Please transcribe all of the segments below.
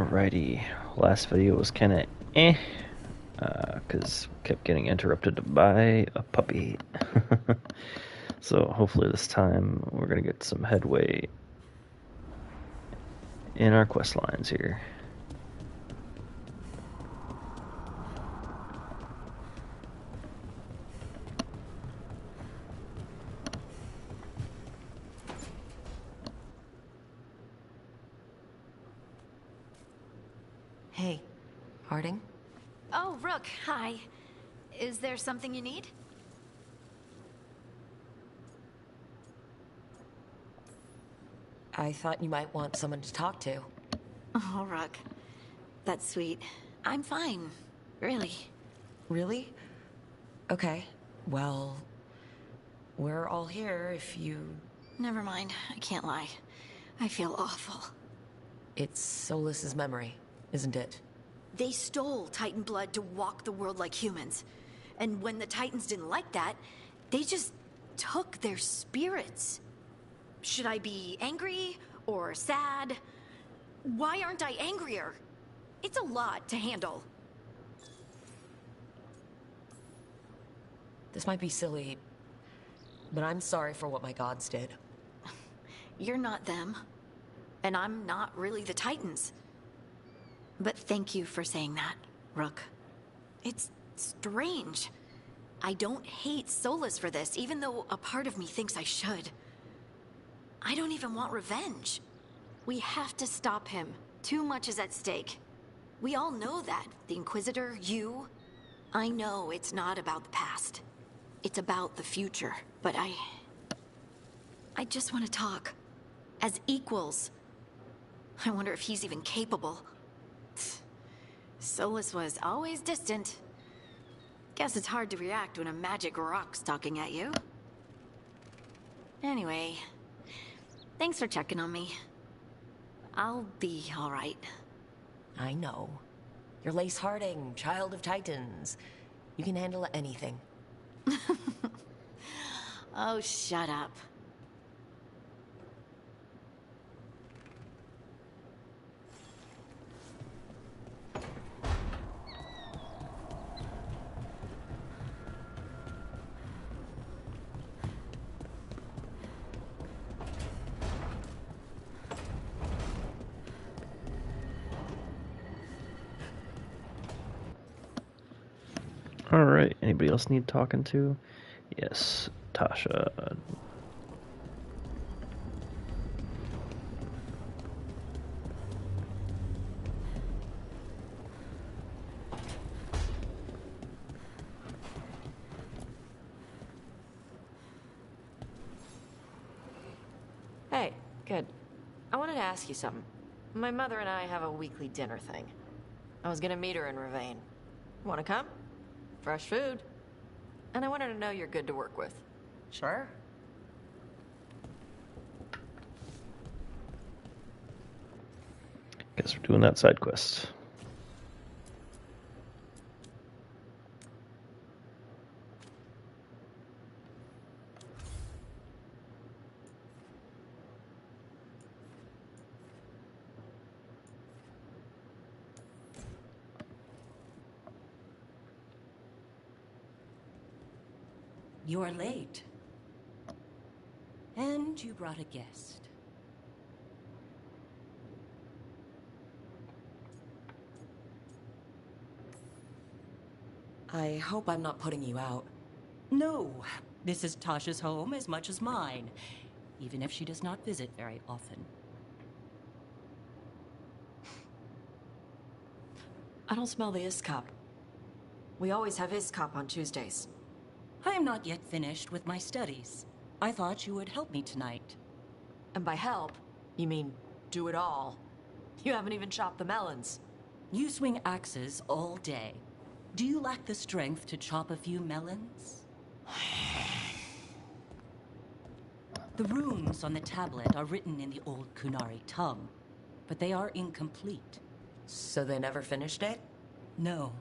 Alrighty, last video was kinda because kept getting interrupted by a puppy. So hopefully this time we're gonna get some headway in our quest lines here. Hey, Harding? Oh, Rook, hi. Is there something you need? I thought you might want someone to talk to. Oh, Rook. That's sweet. I'm fine. Really. Really? Okay. Well, we're all here if you... Never mind. I can't lie. I feel awful. It's Solas's memory, isn't it? They stole Titan blood to walk the world like humans. And when the Titans didn't like that, they just took their spirits. Should I be angry or sad? Why aren't I angrier? It's a lot to handle. This might be silly, but I'm sorry for what my gods did. You're not them. And I'm not really the Titans. But thank you for saying that, Rook. It's strange. I don't hate Solus for this, even though a part of me thinks I should. I don't even want revenge. We have to stop him. Too much is at stake. We all know that. The Inquisitor, you. I know it's not about the past. It's about the future. But I just want to talk. As equals. I wonder if he's even capable. Solus was always distant. Guess it's hard to react when a magic rock's talking at you. Anyway, thanks for checking on me. I'll be all right. I know. You're Lace Harding, child of Titans. You can handle anything. Oh, shut up. Alright, anybody else need talking to? Yes, Tasha. Hey, good. I wanted to ask you something. My mother and I have a weekly dinner thing. I was gonna meet her in Ravane. Wanna come? Fresh food. And I wanted to know you're good to work with. Sure. Guess we're doing that side quest. You're late. And you brought a guest. I hope I'm not putting you out. No, this is Tasha's home as much as mine, even if she does not visit very often. I don't smell the Iskop. We always have Iskop on Tuesdays. I am not yet finished with my studies. I thought you would help me tonight. And by help, you mean do it all. You haven't even chopped the melons. You swing axes all day. Do you lack the strength to chop a few melons? The runes on the tablet are written in the old Kunari tongue, but they are incomplete. So they never finished it? No.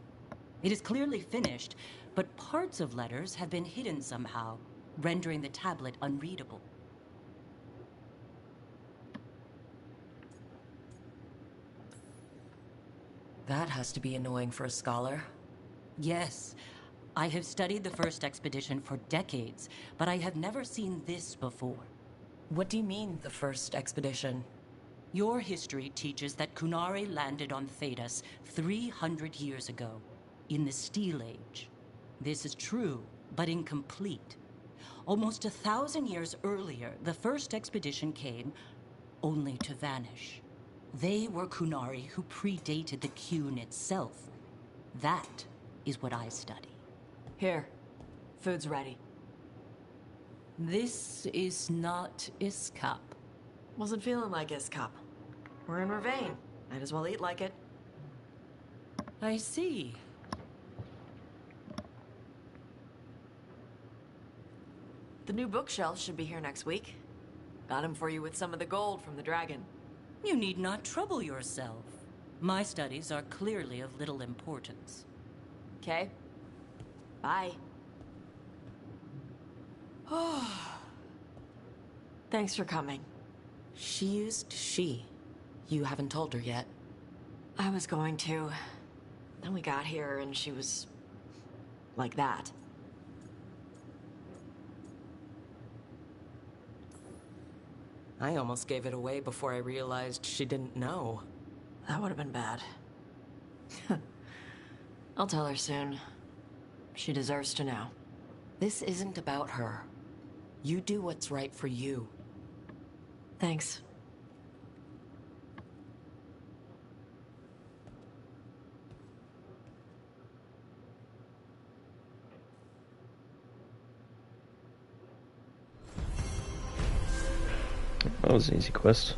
It is clearly finished, but parts of letters have been hidden somehow, rendering the tablet unreadable. That has to be annoying for a scholar. Yes, I have studied the first expedition for decades, but I have never seen this before. What do you mean, the first expedition? Your history teaches that Kunari landed on Thedas 300 years ago, in the Steel Age. This is true, but incomplete. Almost 1,000 years earlier, the first expedition came only to vanish. They were Kunari who predated the Qun itself. That is what I study. Here. Food's ready. This is not Iskap. Wasn't feeling like Iskap. We're in Ravane. Might as well eat like it. I see. The new bookshelves should be here next week. Got him for you with some of the gold from the dragon. You need not trouble yourself. My studies are clearly of little importance. Okay. Bye. Thanks for coming. She used she. You haven't told her yet. I was going to. Then we got here and she was... like that. I almost gave it away before I realized she didn't know. That would have been bad. I'll tell her soon. She deserves to know. This isn't about her. You do what's right for you. Thanks. That was an easy quest.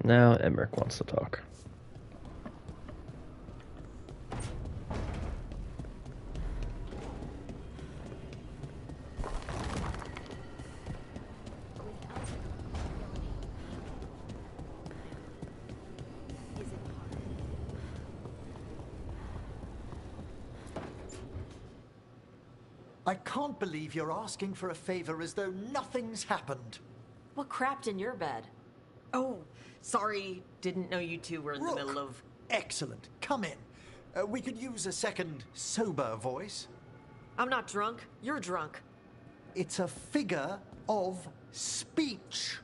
Now Emmerich wants to talk. I can't believe you're asking for a favor as though nothing's happened. What crapped in your bed? Oh, sorry. Didn't know you two were in the middle of... Excellent. Come in. We could use a second sober voice. I'm not drunk. You're drunk. It's a figure of speech.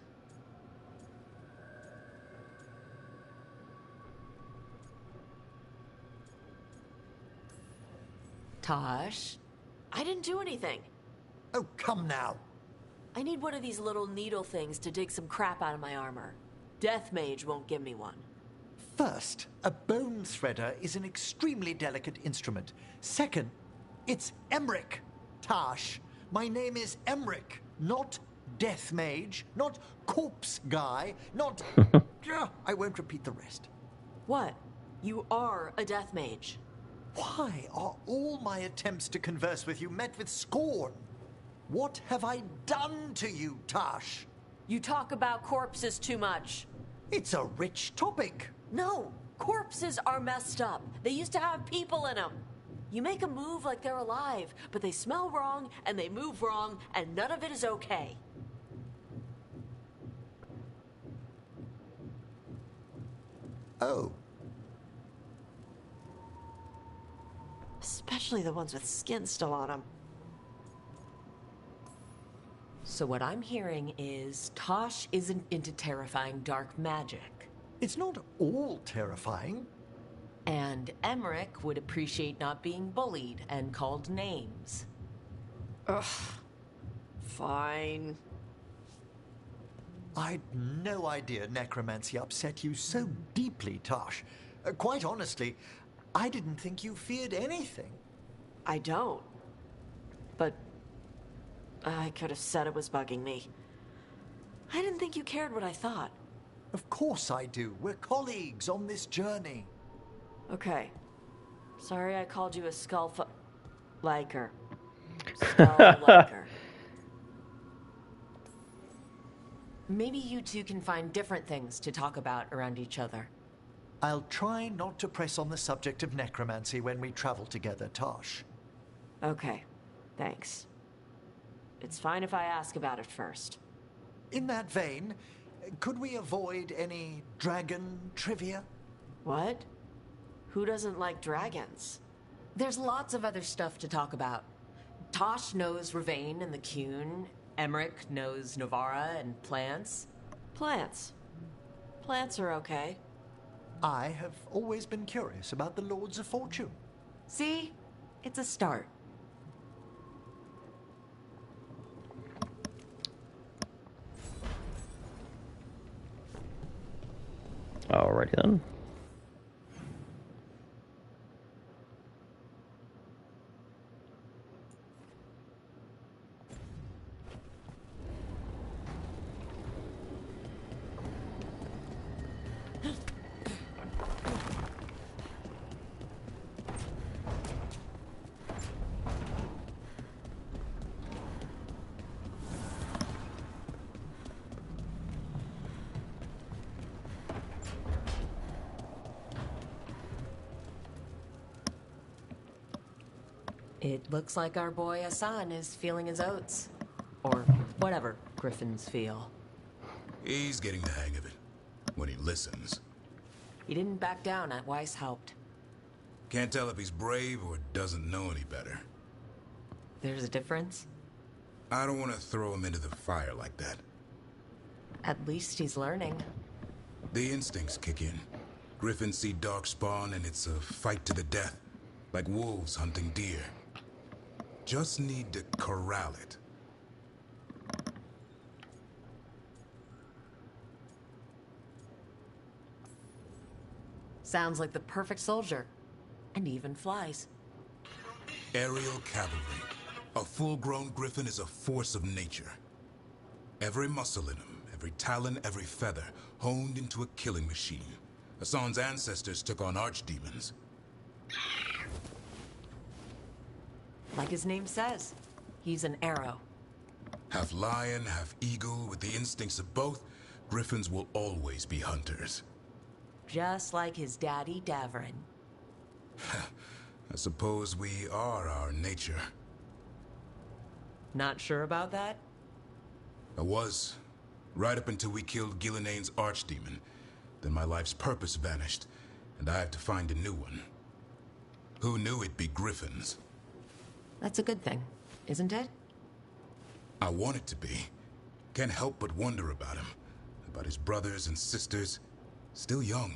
Tosh, I didn't do anything. Oh, come now. I need one of these little needle things to dig some crap out of my armor. Death Mage won't give me one. First, a bone threader is an extremely delicate instrument. Second, it's Emmerich. Tash, my name is Emmerich, not Death Mage, not Corpse Guy, not... I won't repeat the rest. What? You are a Death Mage. Why are all my attempts to converse with you met with scorn? What have I done to you, Tash? You talk about corpses too much. It's a rich topic. No, corpses are messed up. They used to have people in them. You make them move like they're alive, but they smell wrong and they move wrong, and none of it is okay. Oh. Especially the ones with skin still on them. So what I'm hearing is Tosh isn't into terrifying dark magic. It's not all terrifying. And Emmerich would appreciate not being bullied and called names. Ugh. Fine. I'd no idea necromancy upset you so deeply, Tosh. Quite honestly, I didn't think you feared anything. I don't. But I could have said it was bugging me. I didn't think you cared what I thought. Of course I do. We're colleagues on this journey. Okay. Sorry I called you a liker. Skull liker. Maybe you two can find different things to talk about around each other. I'll try not to press on the subject of necromancy when we travel together, Tosh. Okay. Thanks. It's fine if I ask about it first. In that vein, could we avoid any dragon trivia? What? Who doesn't like dragons? There's lots of other stuff to talk about. Tosh knows Ravane and the Cune. Emmerich knows Novara and plants. Plants. Plants are okay. I have always been curious about the Lords of Fortune. See? It's a start. Alrighty then. It looks like our boy Hassan is feeling his oats. Or whatever griffins feel. He's getting the hang of it. When he listens. He didn't back down at Weishaupt. Can't tell if he's brave or doesn't know any better. There's a difference? I don't want to throw him into the fire like that. At least he's learning. The instincts kick in. Griffins see darkspawn and it's a fight to the death. Like wolves hunting deer. Just need to corral it. Sounds like the perfect soldier. And even flies. Aerial cavalry. A full-grown griffin is a force of nature. Every muscle in him, every talon, every feather, honed into a killing machine. Hassan's ancestors took on archdemons. Like his name says, he's an arrow. Half lion, half eagle, with the instincts of both, griffins will always be hunters. Just like his daddy Davrin. I suppose we are our nature. Not sure about that? I was, right up until we killed Gillinean's archdemon. Then my life's purpose vanished, and I have to find a new one. Who knew it'd be griffins? That's a good thing, isn't it? I want it to be. Can't help but wonder about him. About his brothers and sisters. Still young.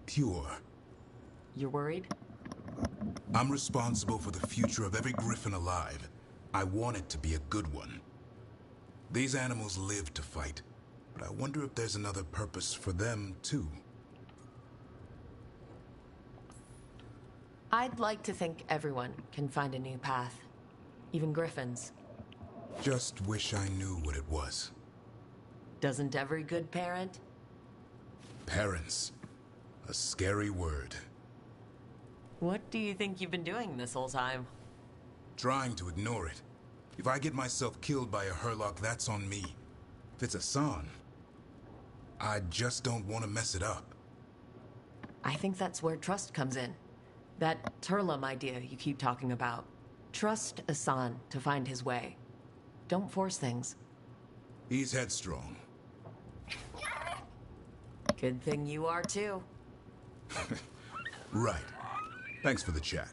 Pure. You're worried? I'm responsible for the future of every griffin alive. I want it to be a good one. These animals live to fight, but I wonder if there's another purpose for them, too. I'd like to think everyone can find a new path. Even griffins. Just wish I knew what it was. Doesn't every good parent? Parents. A scary word. What do you think you've been doing this whole time? Trying to ignore it. If I get myself killed by a Herlock, that's on me. If it's Hassan, I just don't want to mess it up. I think that's where trust comes in. That Turlum idea you keep talking about. Trust Hassan to find his way. Don't force things. He's headstrong. Good thing you are too. Right. Thanks for the chat.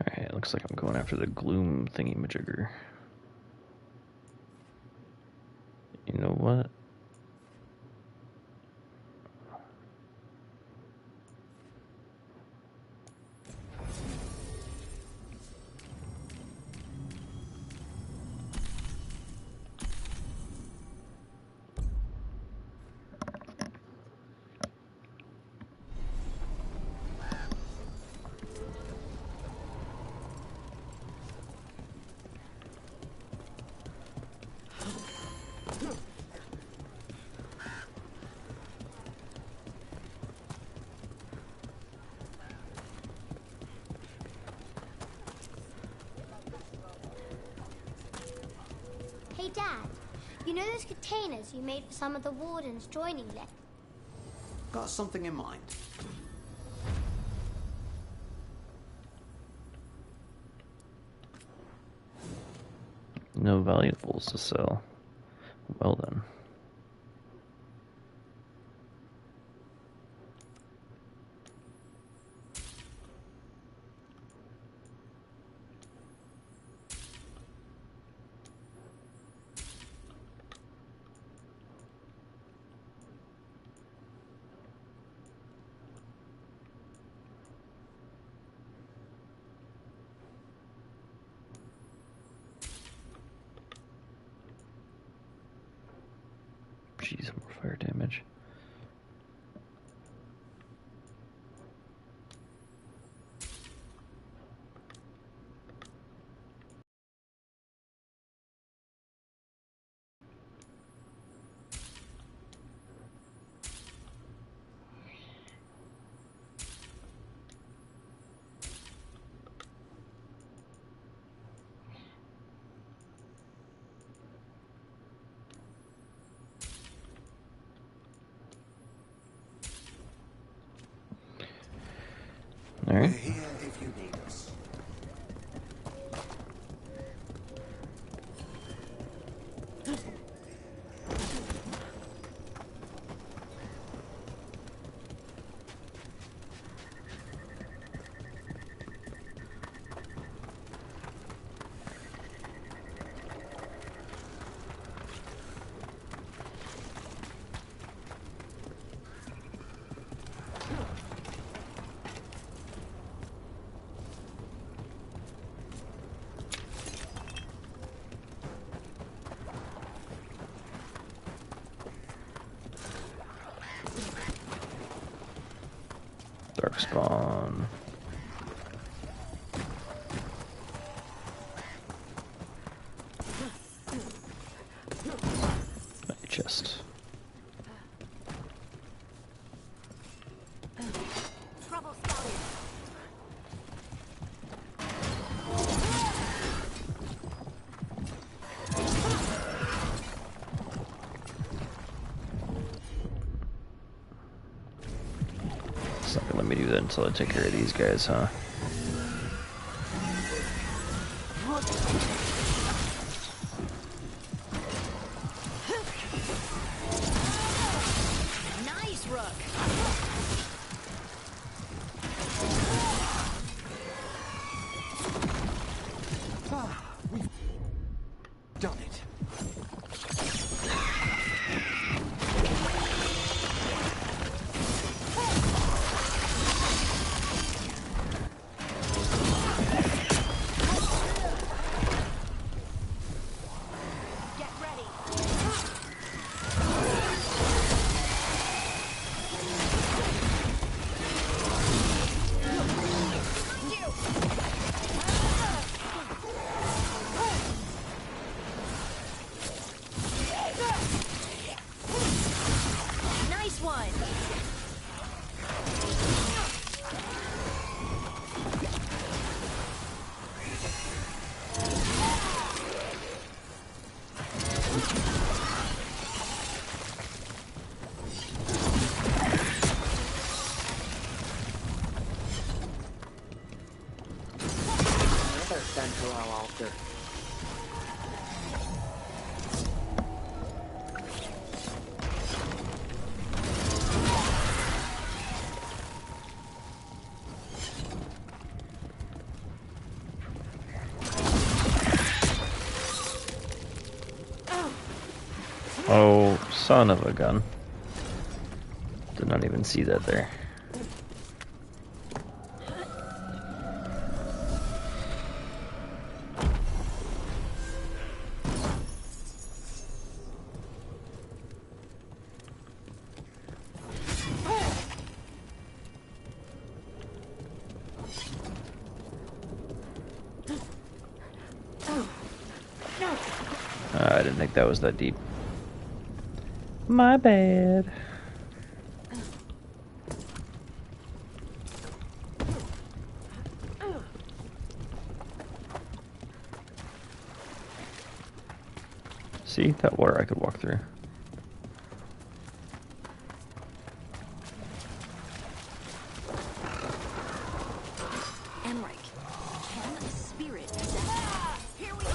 Alright, looks like I'm going after the gloom thingy-majigger. You know what? Dad, you know those containers you made for some of the wardens joining list? Got something in mind? No valuables to sell. Well then. Jeez, more fire damage. All We're right. here if you need us. Darkspawn. My chest. Trouble spotted. It's not gonna let me do that until I take care of these guys, huh? Nice, Rook. We've done it. Get ready. Nice one. Another central altar. Oh, son of a gun. Did not even see that there. I didn't think that was that deep. My bad. See, that water I could walk through. Emmerich, can a spirit possess? Here we go.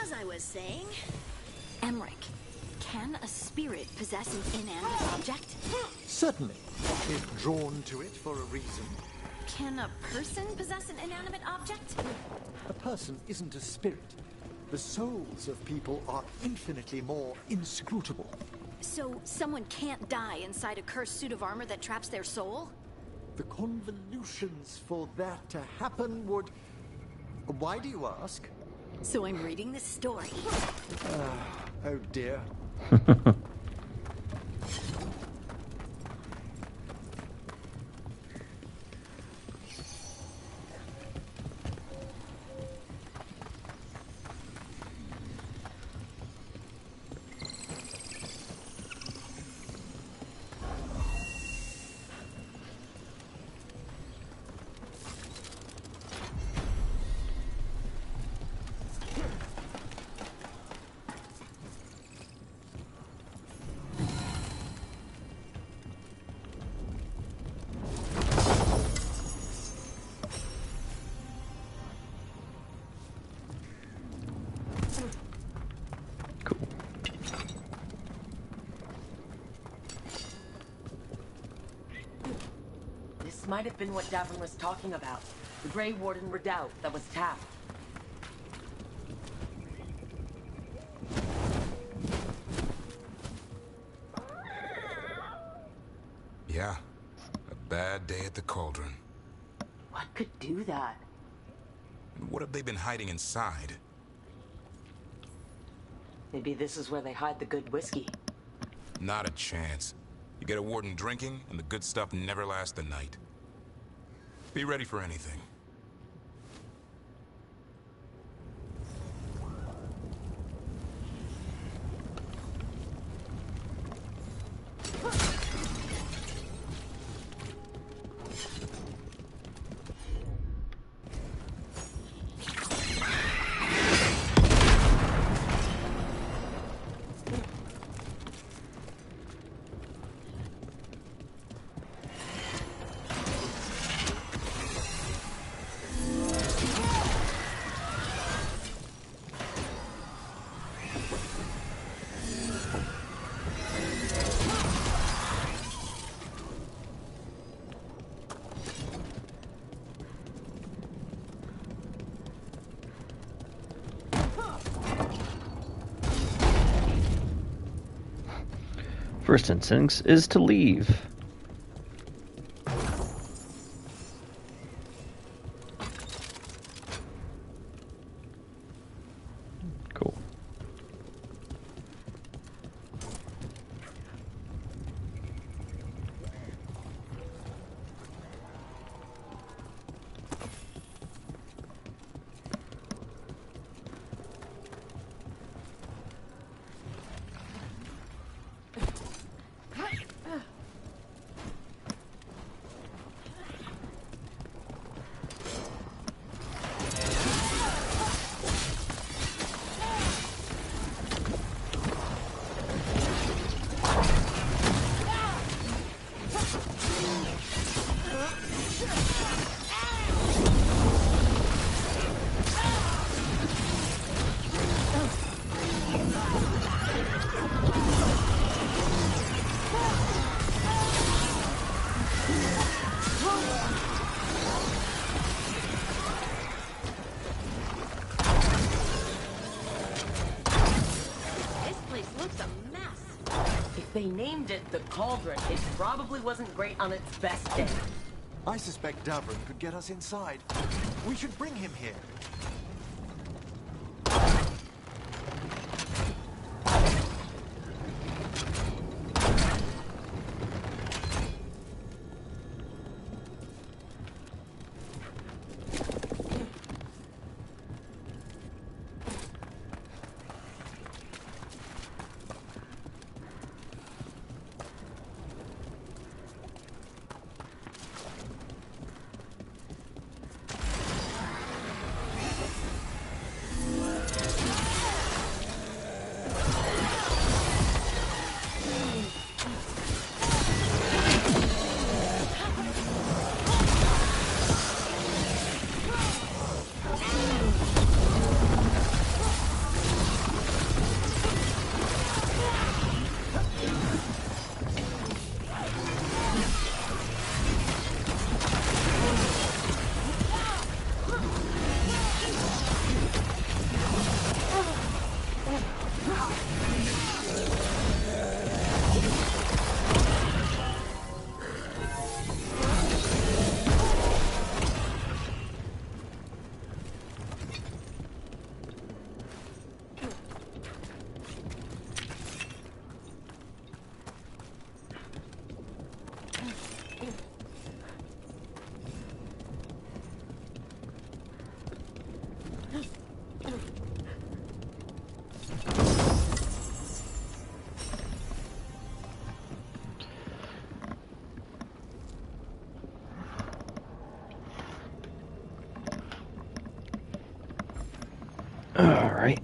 As I was saying, Emmerich, can a spirit possess an inanimate object? Certainly, if drawn to it for a reason. Can a person possess an inanimate object? A person isn't a spirit. The souls of people are infinitely more inscrutable. So someone can't die inside a cursed suit of armor that traps their soul? The convolutions for that to happen would... Why do you ask? So I'm reading this story. Oh dear. This might have been what Davin was talking about. The Grey Warden redoubt that was tapped. Yeah, a bad day at the Cauldron. What could do that? And what have they been hiding inside? Maybe this is where they hide the good whiskey. Not a chance. You get a warden drinking, and the good stuff never lasts the night. Be ready for anything. First instinct is to leave. Cool. they named it the Cauldron, it probably wasn't great on its best day. I suspect Davron could get us inside. We should bring him here. All right.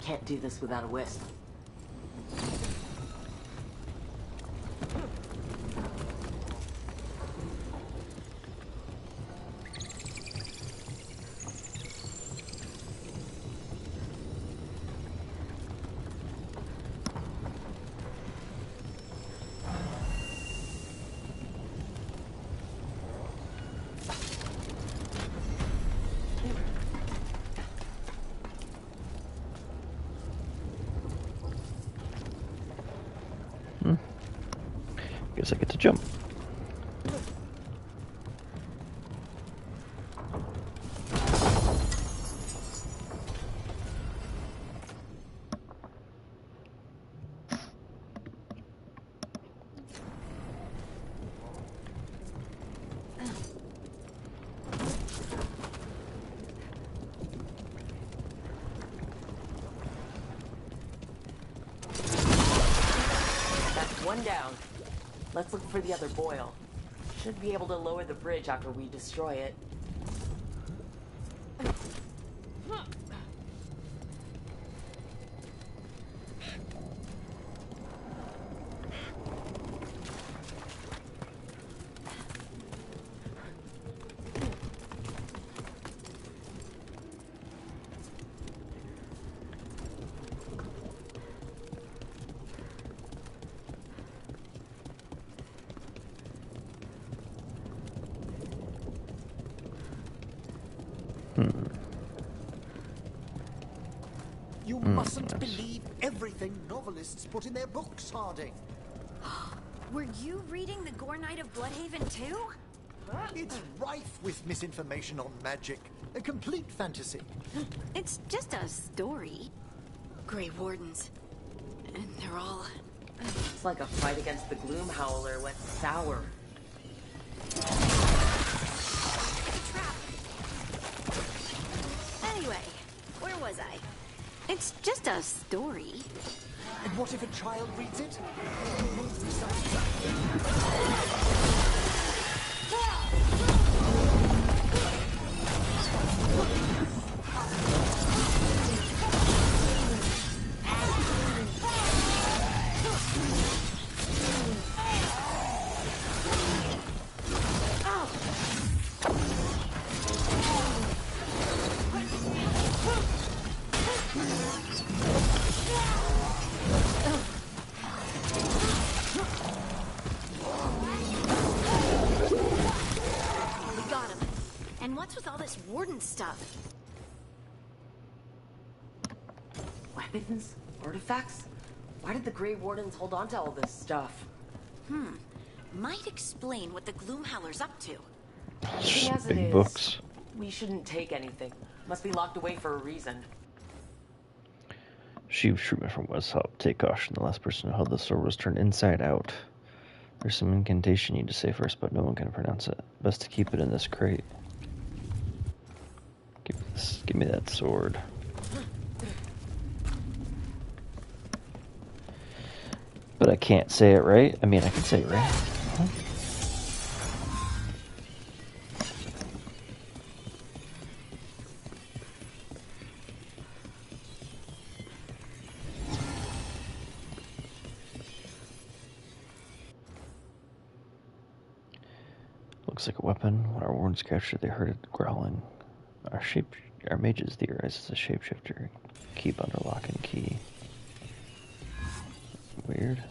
Can't do this without a wisp. Guess I get to jump. Calm down. Let's look for the other boil. Should be able to lower the bridge after we destroy it. You mustn't believe everything novelists put in their books, Harding. Were you reading The Gore Knight of Bloodhaven too? It's rife with misinformation on magic. A complete fantasy. It's just a story. Grey Wardens. And they're all... It's like a fight against the Gloom Howler went sour. Trap. Anyway, where was I? It's just a story. And what if a child reads it? We got him. And what's with all this Warden stuff? Weapons? Artifacts? Why did the Grey Wardens hold on to all this stuff? Might explain what the Gloomhowler's up to. Being as it Big is, books. we shouldn't take anything. Must be locked away for a reason. Sheep treatment from West help. Take caution. The last person who held the sword was turned inside out. There's some incantation you need to say first, but no one can pronounce it. Best to keep it in this crate. Give me that sword. But I can't say it right. I mean, I can say it right. Huh? Looks like a weapon. When our wards captured, they heard it growling. Our mages theorize it's a shapeshifter. Keep under lock and key. Weird.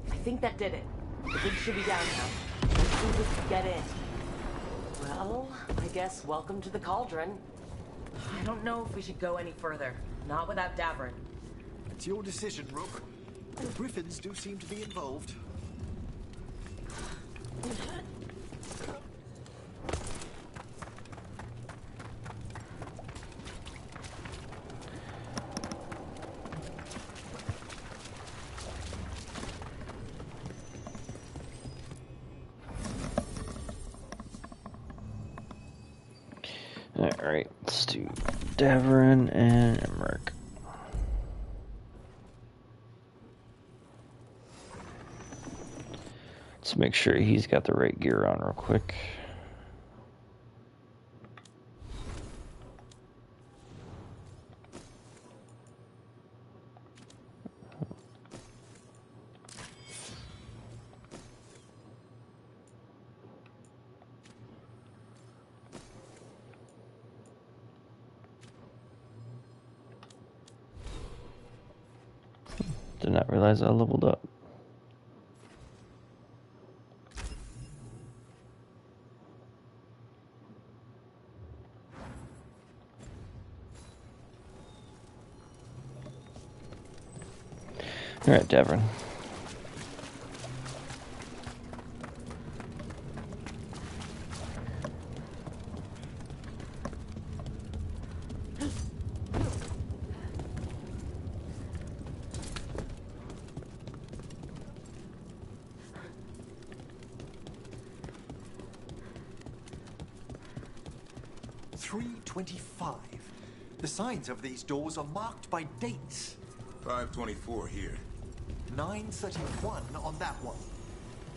I think that did it. The bridge should be down now. Let's see if we can get in. Well, I guess welcome to the Cauldron. I don't know if we should go any further. Not without Davrin. It's your decision, Rook. The Griffins do seem to be involved. Alright, let's do Davrin and Emmerich. Let's make sure he's got the right gear on real quick. Did not realize I leveled up. Alright, Davern. .325. The signs of these doors are marked by dates. 524 here. 931 on that one.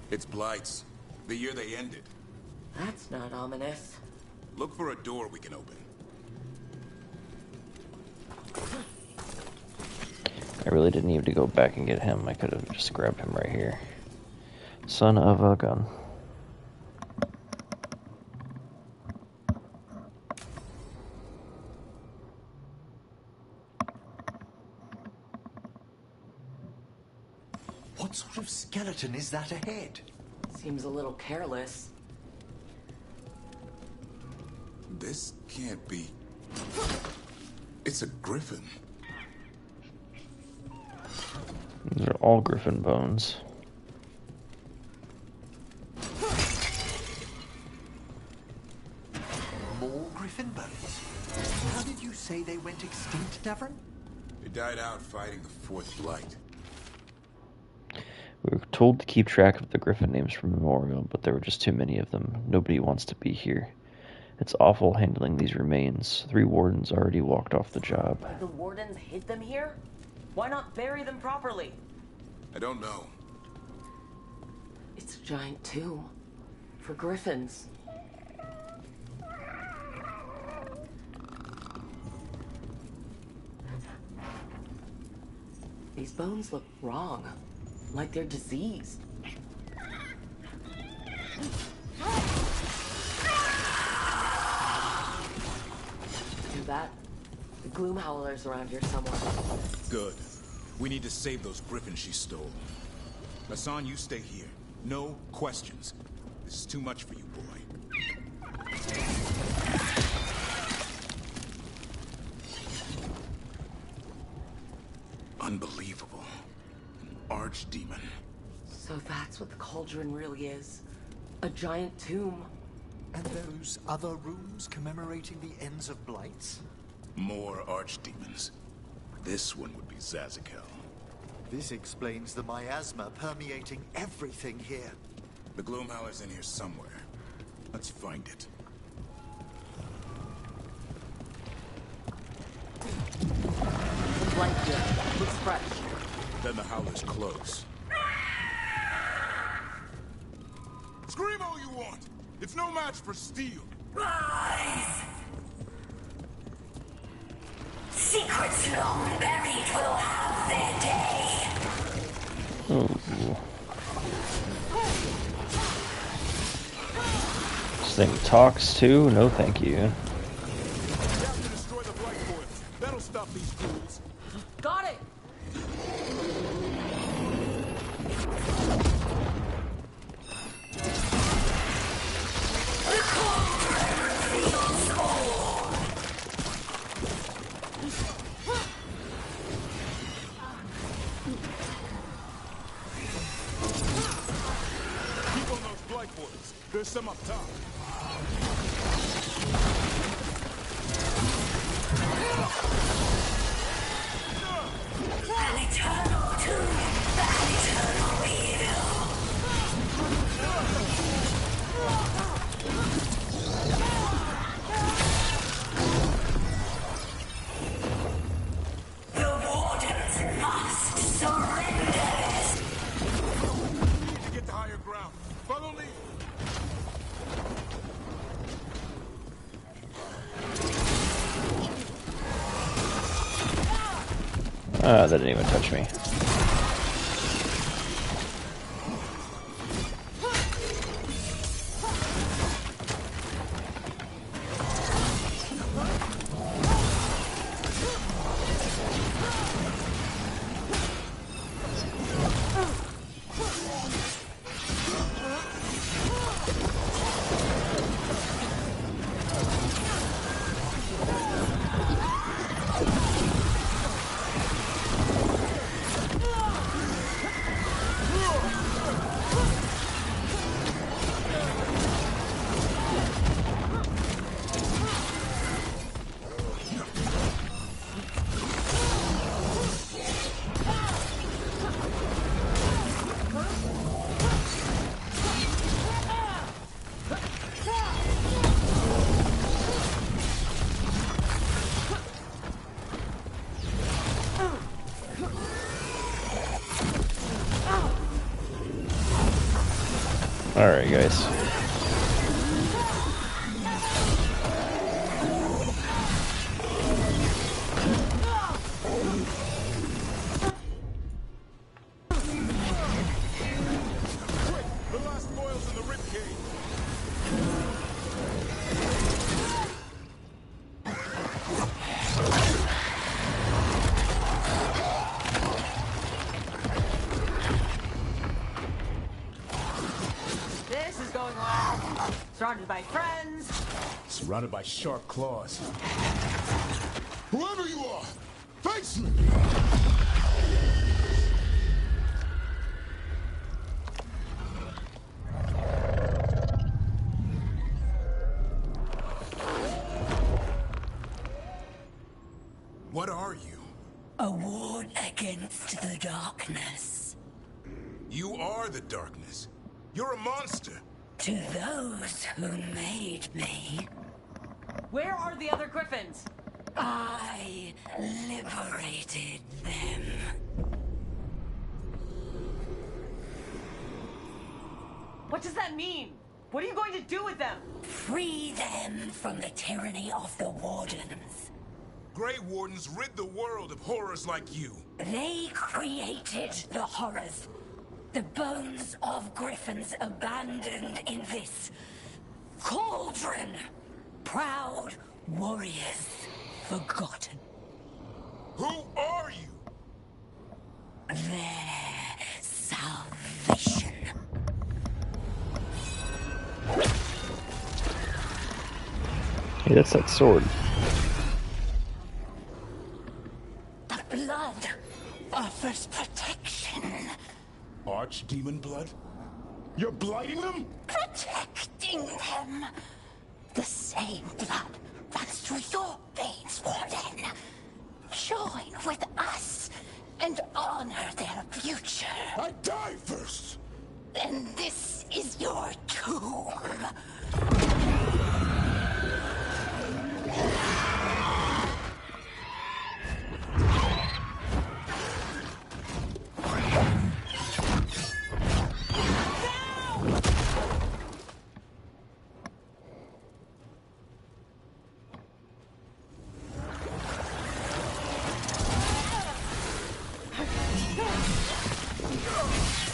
It's Blight's. The year they ended. That's not ominous. Look for a door we can open. I really didn't need to go back and get him. I could have just grabbed him right here. Son of a gun. What sort of skeleton is that ahead? Seems a little careless. This can't be... It's a griffin. These are all griffin bones. More griffin bones? How did you say they went extinct, Davern? They died out fighting the fourth Blight. We were told to keep track of the griffin names for Memorial, but there were just too many of them. Nobody wants to be here. It's awful handling these remains. 3 wardens already walked off the job. The wardens hid them here? Why not bury them properly? I don't know. It's a giant tomb. For griffins. These bones look wrong. Like they're diseased. Do that. The gloom howler's around here somewhere. Good. We need to save those griffins she stole. Hassan, you stay here. No questions. This is too much for you, boy. Unbelievable. An archdemon. So that's what the cauldron really is. A giant tomb. And those other rooms commemorating the ends of blights? More archdemons. This one would be Zazakel. This explains the miasma permeating everything here. The Gloomhowler's in here somewhere. Let's find it. The blight here. Looks fresh. Then the Howler's close. Scream all you want! It's no match for steel! Rise! Secrets long buried will have their day. Oh. This thing talks too? No thank you. We have to destroy the Blight Coils. That'll stop these fools. Got it! Keep on those Blight Coils. There's some up top. An eternal tomb, an eternal evil. The wardens must surrender. Need to get to higher ground. Follow me. Ah, that didn't even touch me. Alright, guys. This is going well. Surrounded by friends. Surrounded by sharp claws. Whoever you are, face me! What are you? A ward against the darkness. You are the darkness. You're a monster. To those who made me, Where are the other griffins? I liberated them. What does that mean? What are you going to do with them? Free them from the tyranny of the Wardens. Grey Wardens rid the world of horrors like you. They created the horrors. The bones of griffins abandoned in this cauldron. Proud warriors forgotten. Who are you? Their salvation. Hey, that's that sword. The blood offers protection. Archdemon blood? You're blighting them? Protecting them. The same blood runs through your veins, Warden. Join with us and honor their future. I die first! And this is your tomb.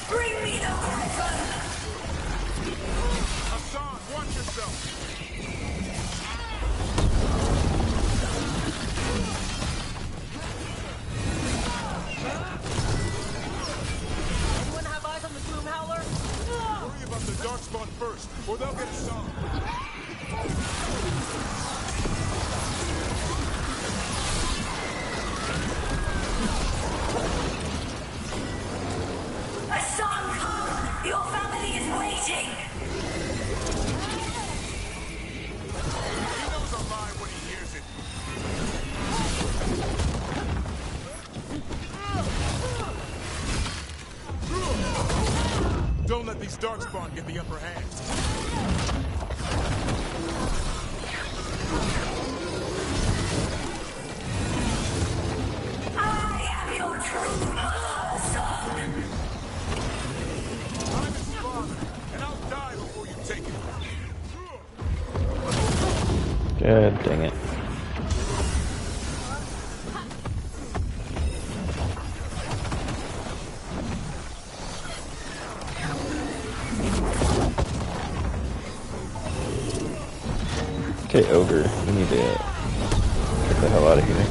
Bring me the griffin! Hassan, watch yourself! Anyone have eyes on the Gloom Howler? Worry about the Darkspawn first, or they'll get Hassan. Hassan, your family is waiting. He knows a lie when he hears it. Don't let these Darkspawn get the upper hand. I am your true Hassan. I'm his father, and I'll die before you take it. God dang it. Okay, Ogre, we need to get the hell out of here.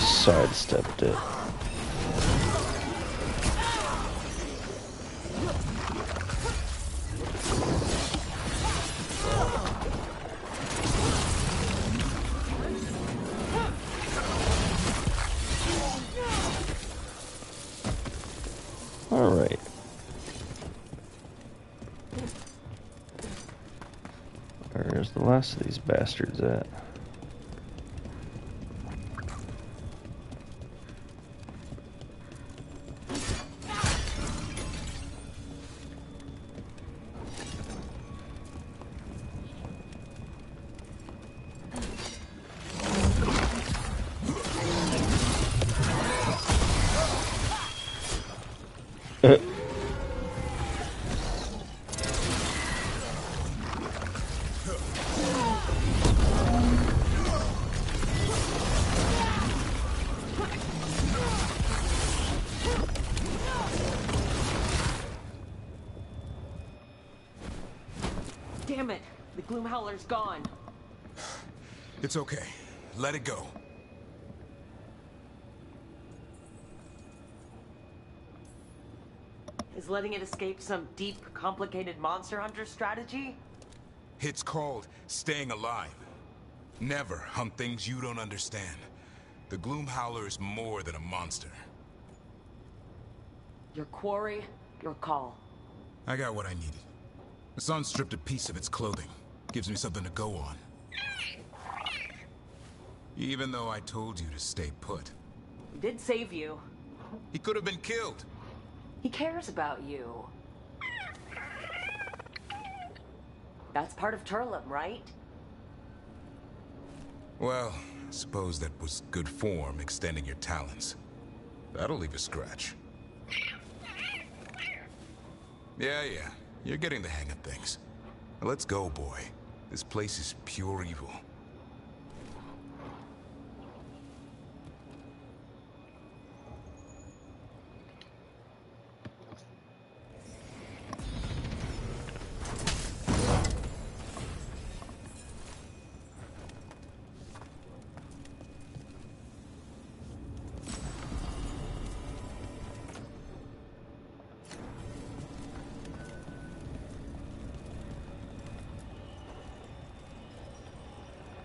just sidestepped it. Alright. Where's the last of these bastards at? Damn it! The Gloom Howler's gone. It's okay. Let it go. Is letting it escape some deep, complicated monster hunter strategy? It's called staying alive. Never hunt things you don't understand. The Gloom Howler is more than a monster. Your quarry, your call. I got what I needed. The sun stripped a piece of its clothing. Gives me something to go on. Even though I told you to stay put. He did save you. He could have been killed. He cares about you. That's part of Turlum, right? Well, I suppose that was good form, extending your talons. That'll leave a scratch. Yeah. You're getting the hang of things. Now let's go, boy. This place is pure evil.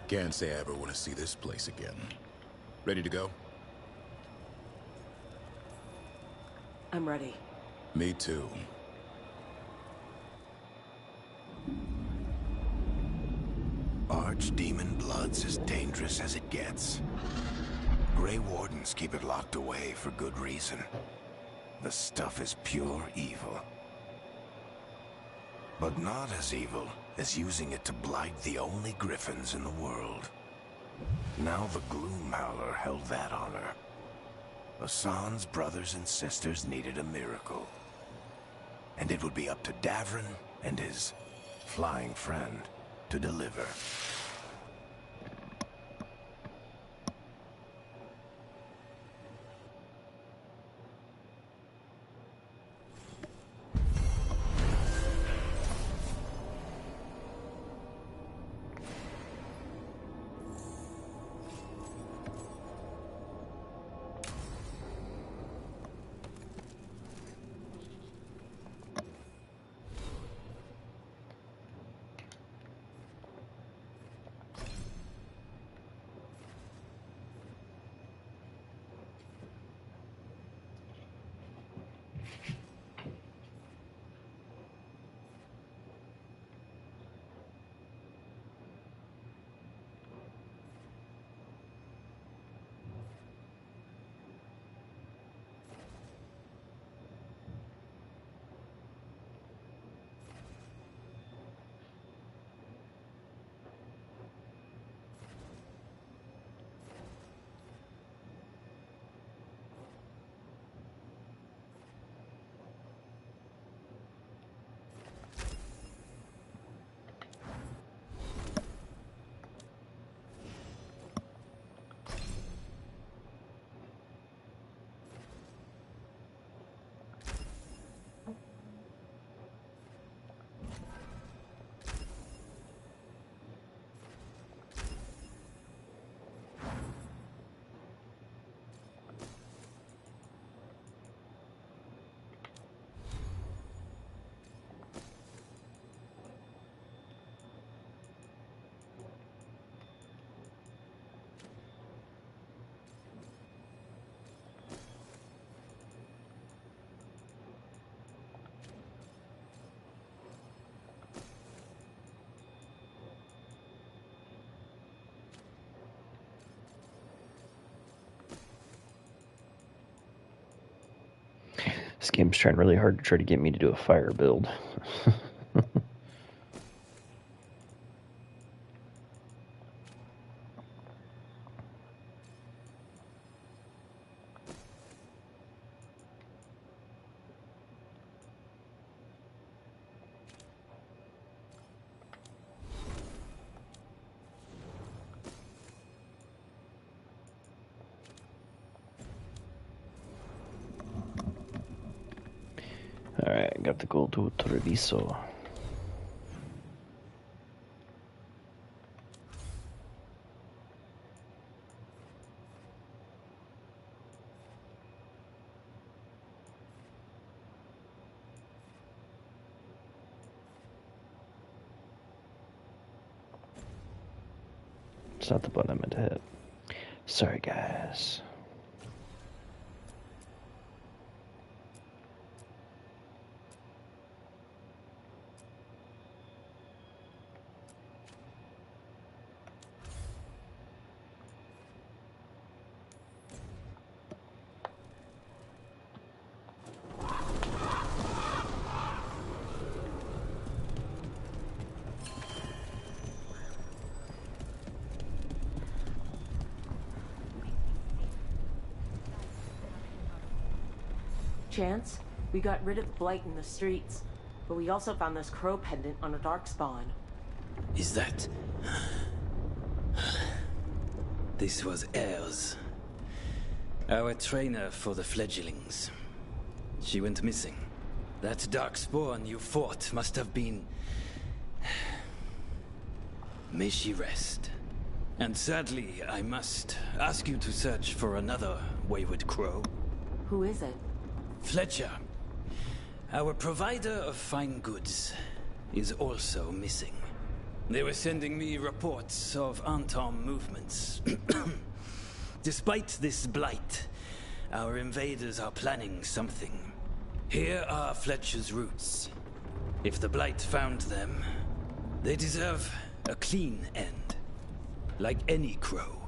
Can't say I ever want to see this place again. Ready to go? I'm ready. Me too. Archdemon blood's as dangerous as it gets. Grey Wardens keep it locked away for good reason. The stuff is pure evil. But not as evil as using it to blight the only griffins in the world. Now the Gloom Howler held that honor. Hassan's brothers and sisters needed a miracle. And it would be up to Davrin and his flying friend to deliver. This game's trying really hard to try to get me to do a fire build. Alright, got to go to Treviso. It's not the button I meant to hit. Sorry, guys. Chance, we got rid of the blight in the streets, but we also found this crow pendant on a darkspawn. Is that... This was Ayers, our trainer for the fledglings. She went missing. That darkspawn you fought must have been... May she rest. And sadly, I must ask you to search for another wayward crow. Who is it? Fletcher, our provider of fine goods, is also missing. They were sending me reports of Anton movements. Despite this blight, our invaders are planning something. Here are Fletcher's roots. If the blight found them, they deserve a clean end, like any crow.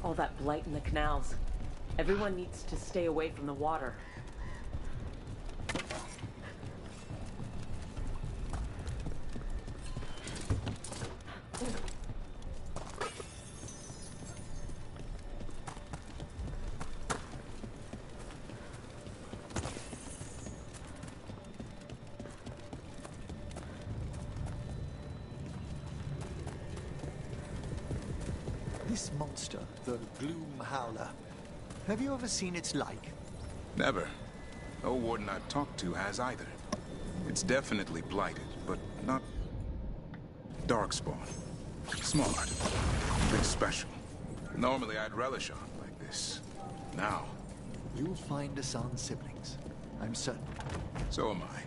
All that blight in the canals. Everyone needs to stay away from the water. This monster, the Gloom Howler, have you ever seen its like? Never. No warden I've talked to has either. It's definitely blighted, but not darkspawn. Smart. Bit special. Normally I'd relish on like this. Now... You'll find Hassan's siblings. I'm certain. So am I.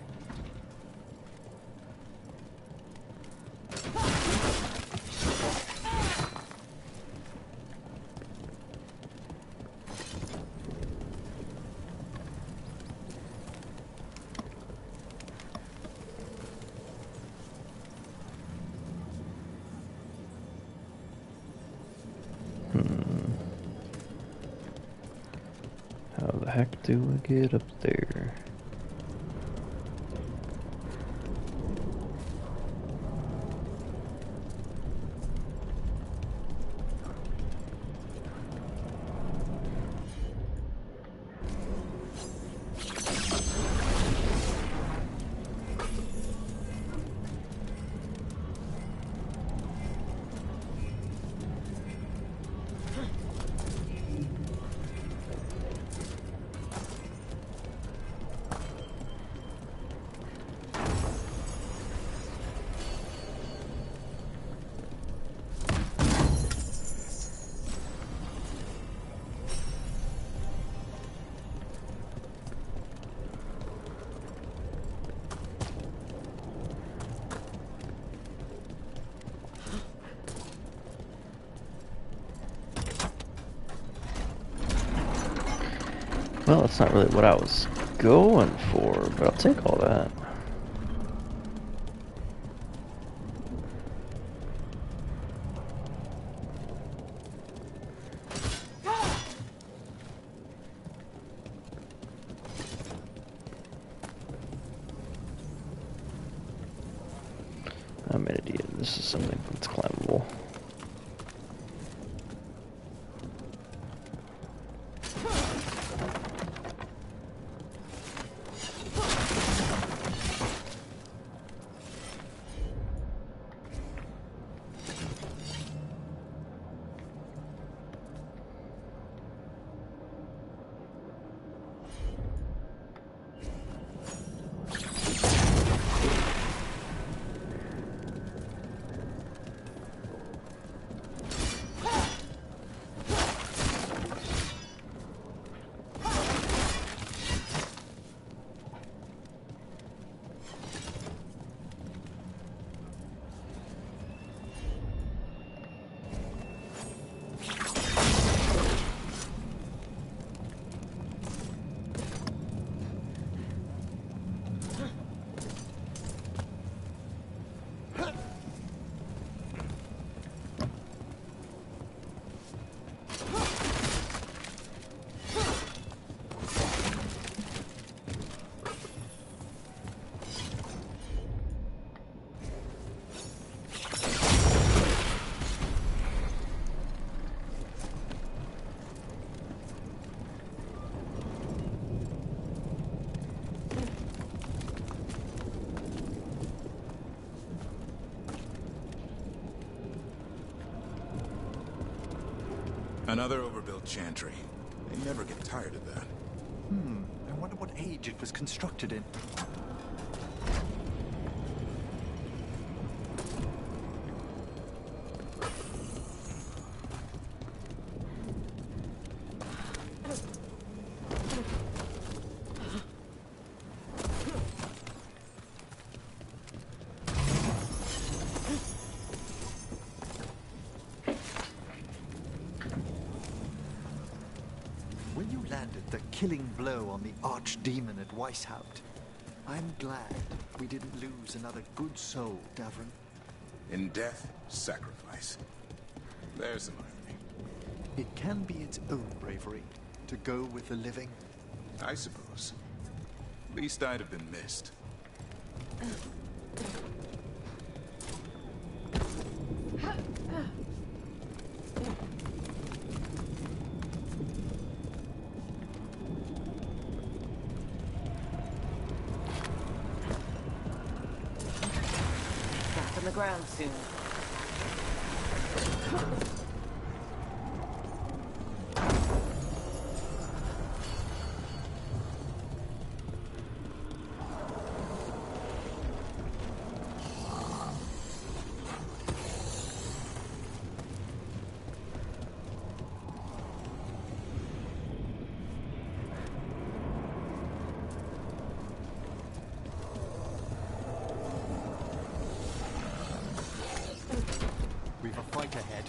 How the heck do I get up there? Well, that's not really what I was going for, but I'll take all that. I'm an idiot. This is something that's climbable. Another overbuilt chantry. They never get tired of that. I wonder what age it was constructed in. When you landed the killing blow on the archdemon at Weishaupt, I'm glad we didn't lose another good soul, Davrin. In death, sacrifice. There's some irony. It can be its own bravery to go with the living. I suppose. Least I'd have been missed. Back on the ground soon. We've a fight ahead.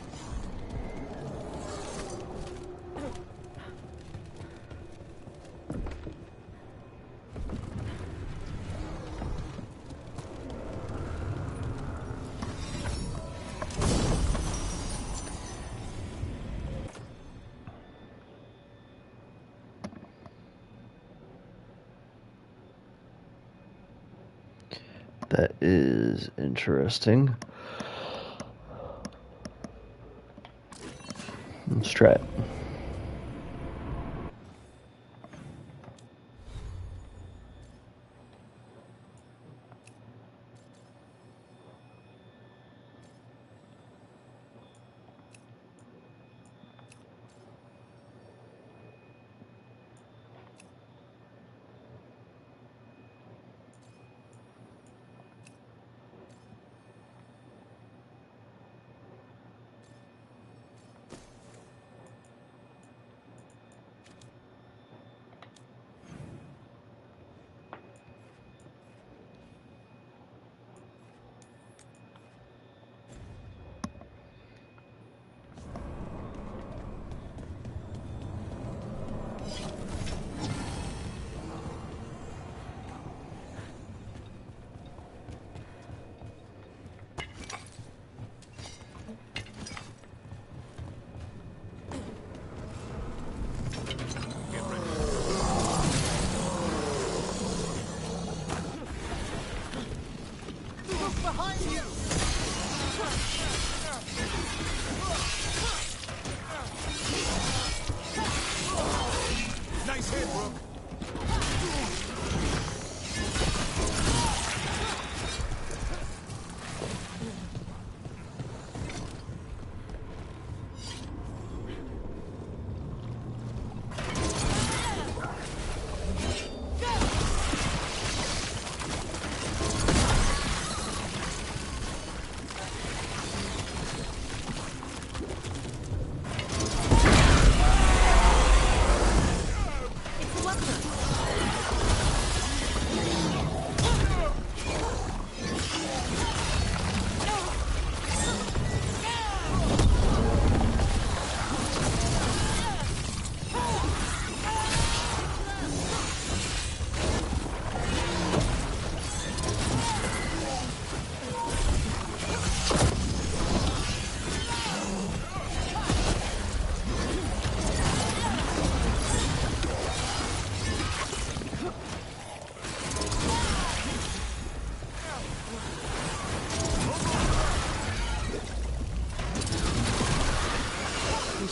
That is interesting. Let's try it.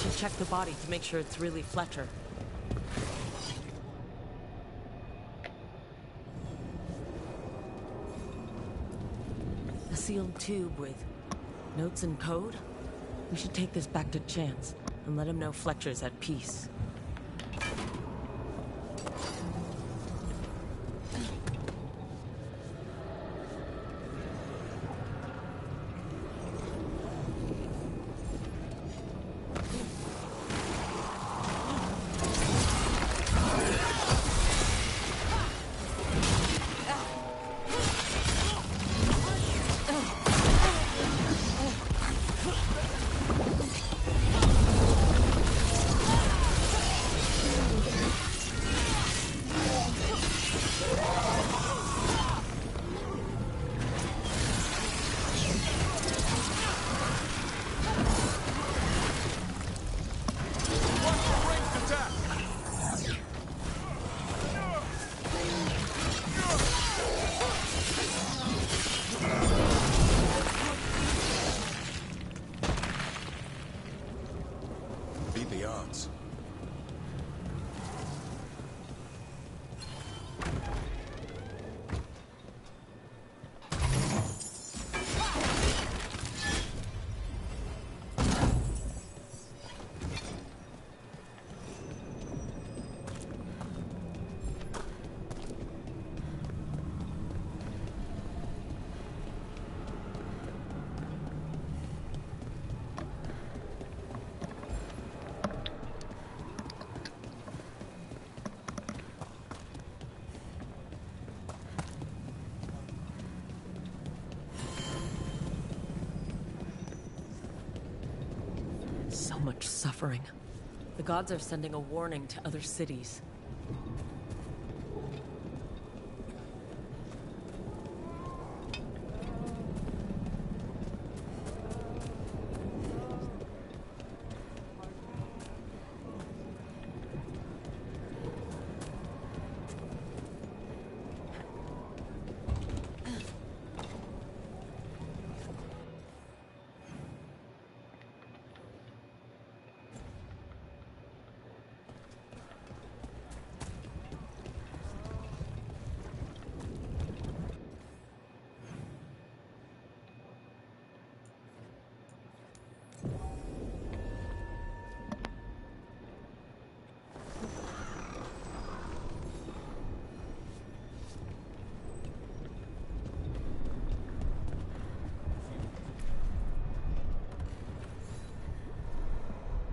should check the body to make sure it's really Fletcher. A sealed tube with notes and code? We should take this back to Chance and let him know Fletcher's at peace. Beat the odds. So much suffering. The gods are sending a warning to other cities.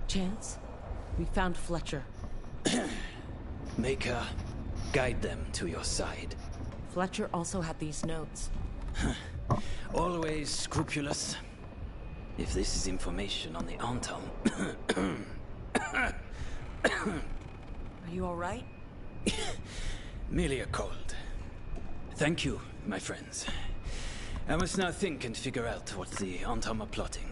Chance, we found Fletcher. Maker, guide them to your side. Fletcher also had these notes. Always scrupulous. If this is information on the Antom... Are you all right? Merely a cold. Thank you, my friends. I must now think and figure out what the Antom are plotting.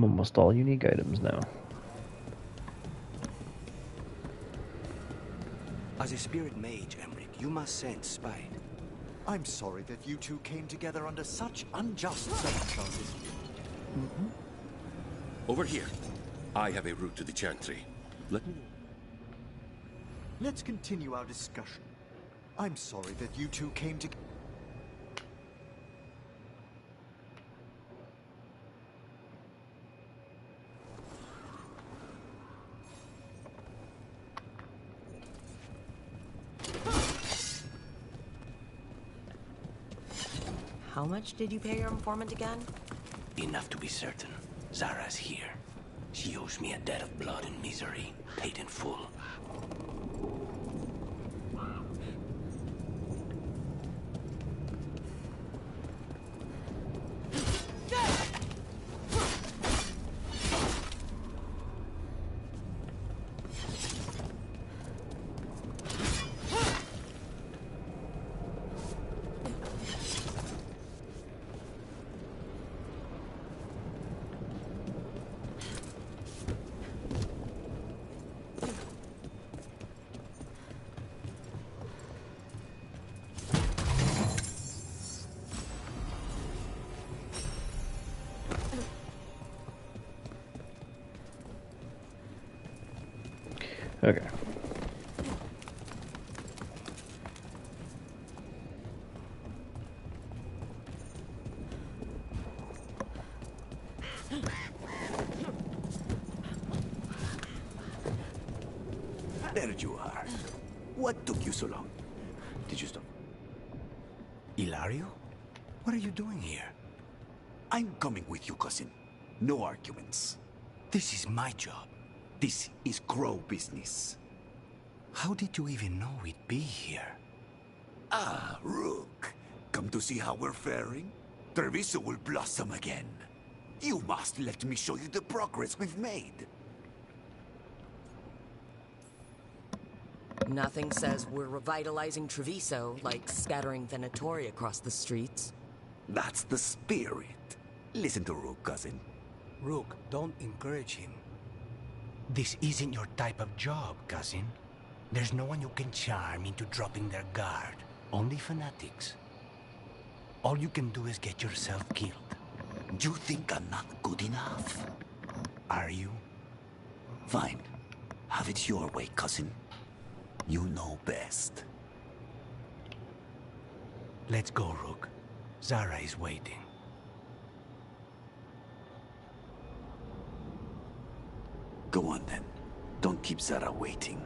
them almost all unique items now. As a spirit mage, Emmerich, you must sense spite. I'm sorry that you two came together under such unjust circumstances. Over here. I have a route to the Chantry. Let's continue our discussion. I'm sorry that you two came together. How much did you pay your informant again? Enough to be certain. Zara's here. She owes me a debt of blood and misery, paid in full. Okay. There you are. What took you so long? Did you stop? Ilario? What are you doing here? I'm coming with you, cousin. No arguments. This is my job. This is Crow business. How did you even know we'd be here? Ah, Rook. Come to see how we're faring? Treviso will blossom again. You must let me show you the progress we've made. Nothing says we're revitalizing Treviso like scattering Venatori across the streets. That's the spirit. Listen to Rook, cousin. Rook, don't encourage him. This isn't your type of job, cousin. There's no one you can charm into dropping their guard. Only fanatics. All you can do is get yourself killed. You think I'm not good enough? Are you? Fine. Have it your way, cousin. You know best. Let's go, Rook. Zara is waiting. Go on then. Don't keep Zara waiting.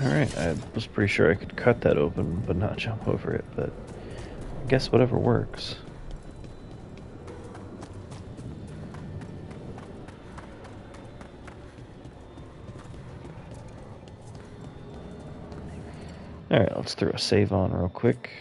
Alright, I was pretty sure I could cut that open but not jump over it, but I guess whatever works. Alright, let's throw a save on real quick.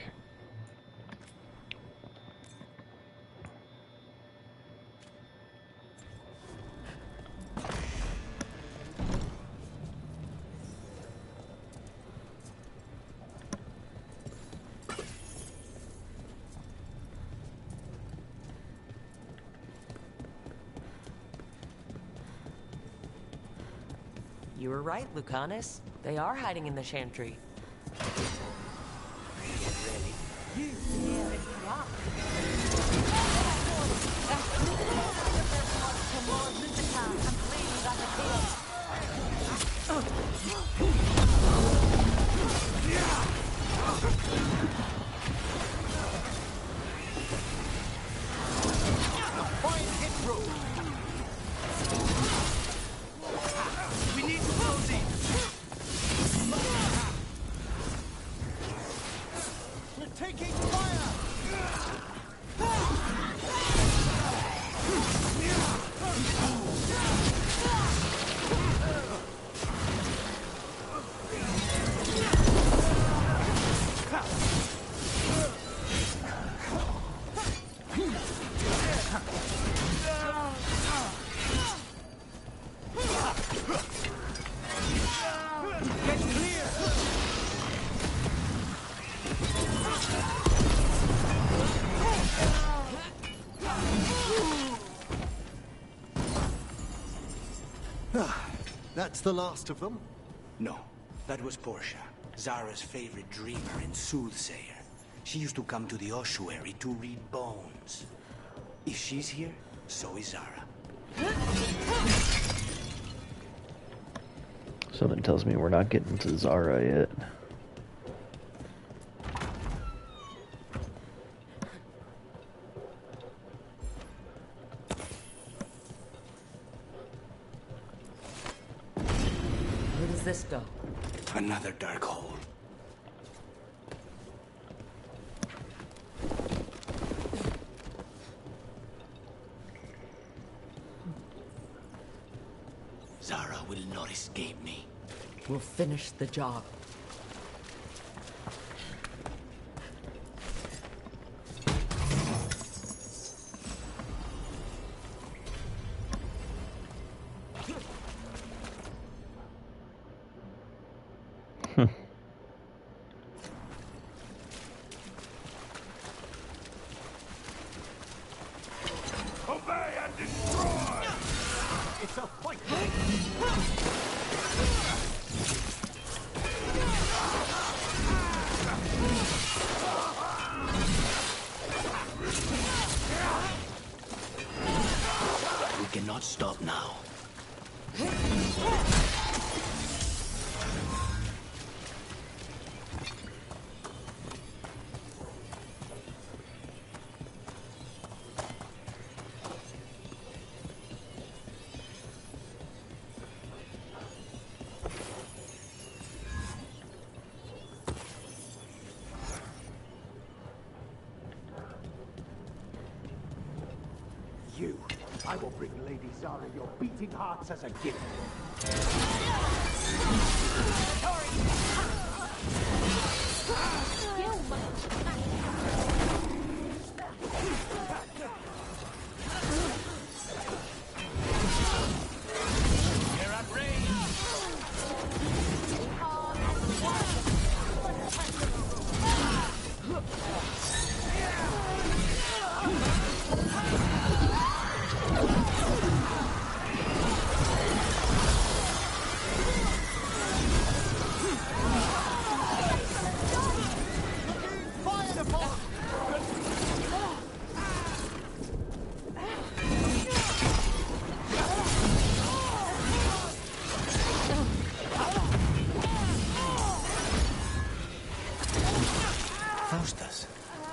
You were right, Lucanus. They are hiding in the chantry. Get ready. Fine hit, Rook. We need to close in. We're taking fire. That's the last of them? No, that was Portia, Zara's favorite dreamer and soothsayer. She used to come to the ossuary to read bones. If she's here, so is Zara. Something tells me we're not getting to Zara yet. Where does this go? Another dark hole. Zara will not escape me. We'll finish the job. Obey and destroy! It's a fight. We cannot stop now. You, I will bring Lady Zara your beating hearts as a gift. You're at range. Faustus.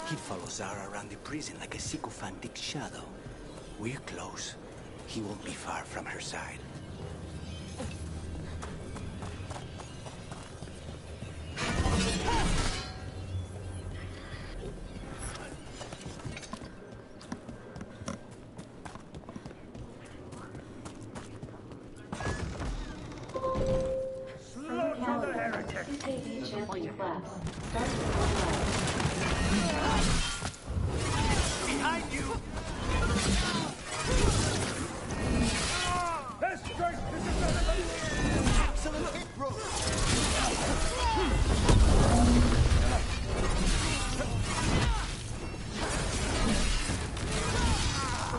He'd follow Zara around the prison like a sycophantic shadow. We're close. He won't be far from her side. Slaughter the heretic! Behind you! Their strength is another! Excellent hit, Rook.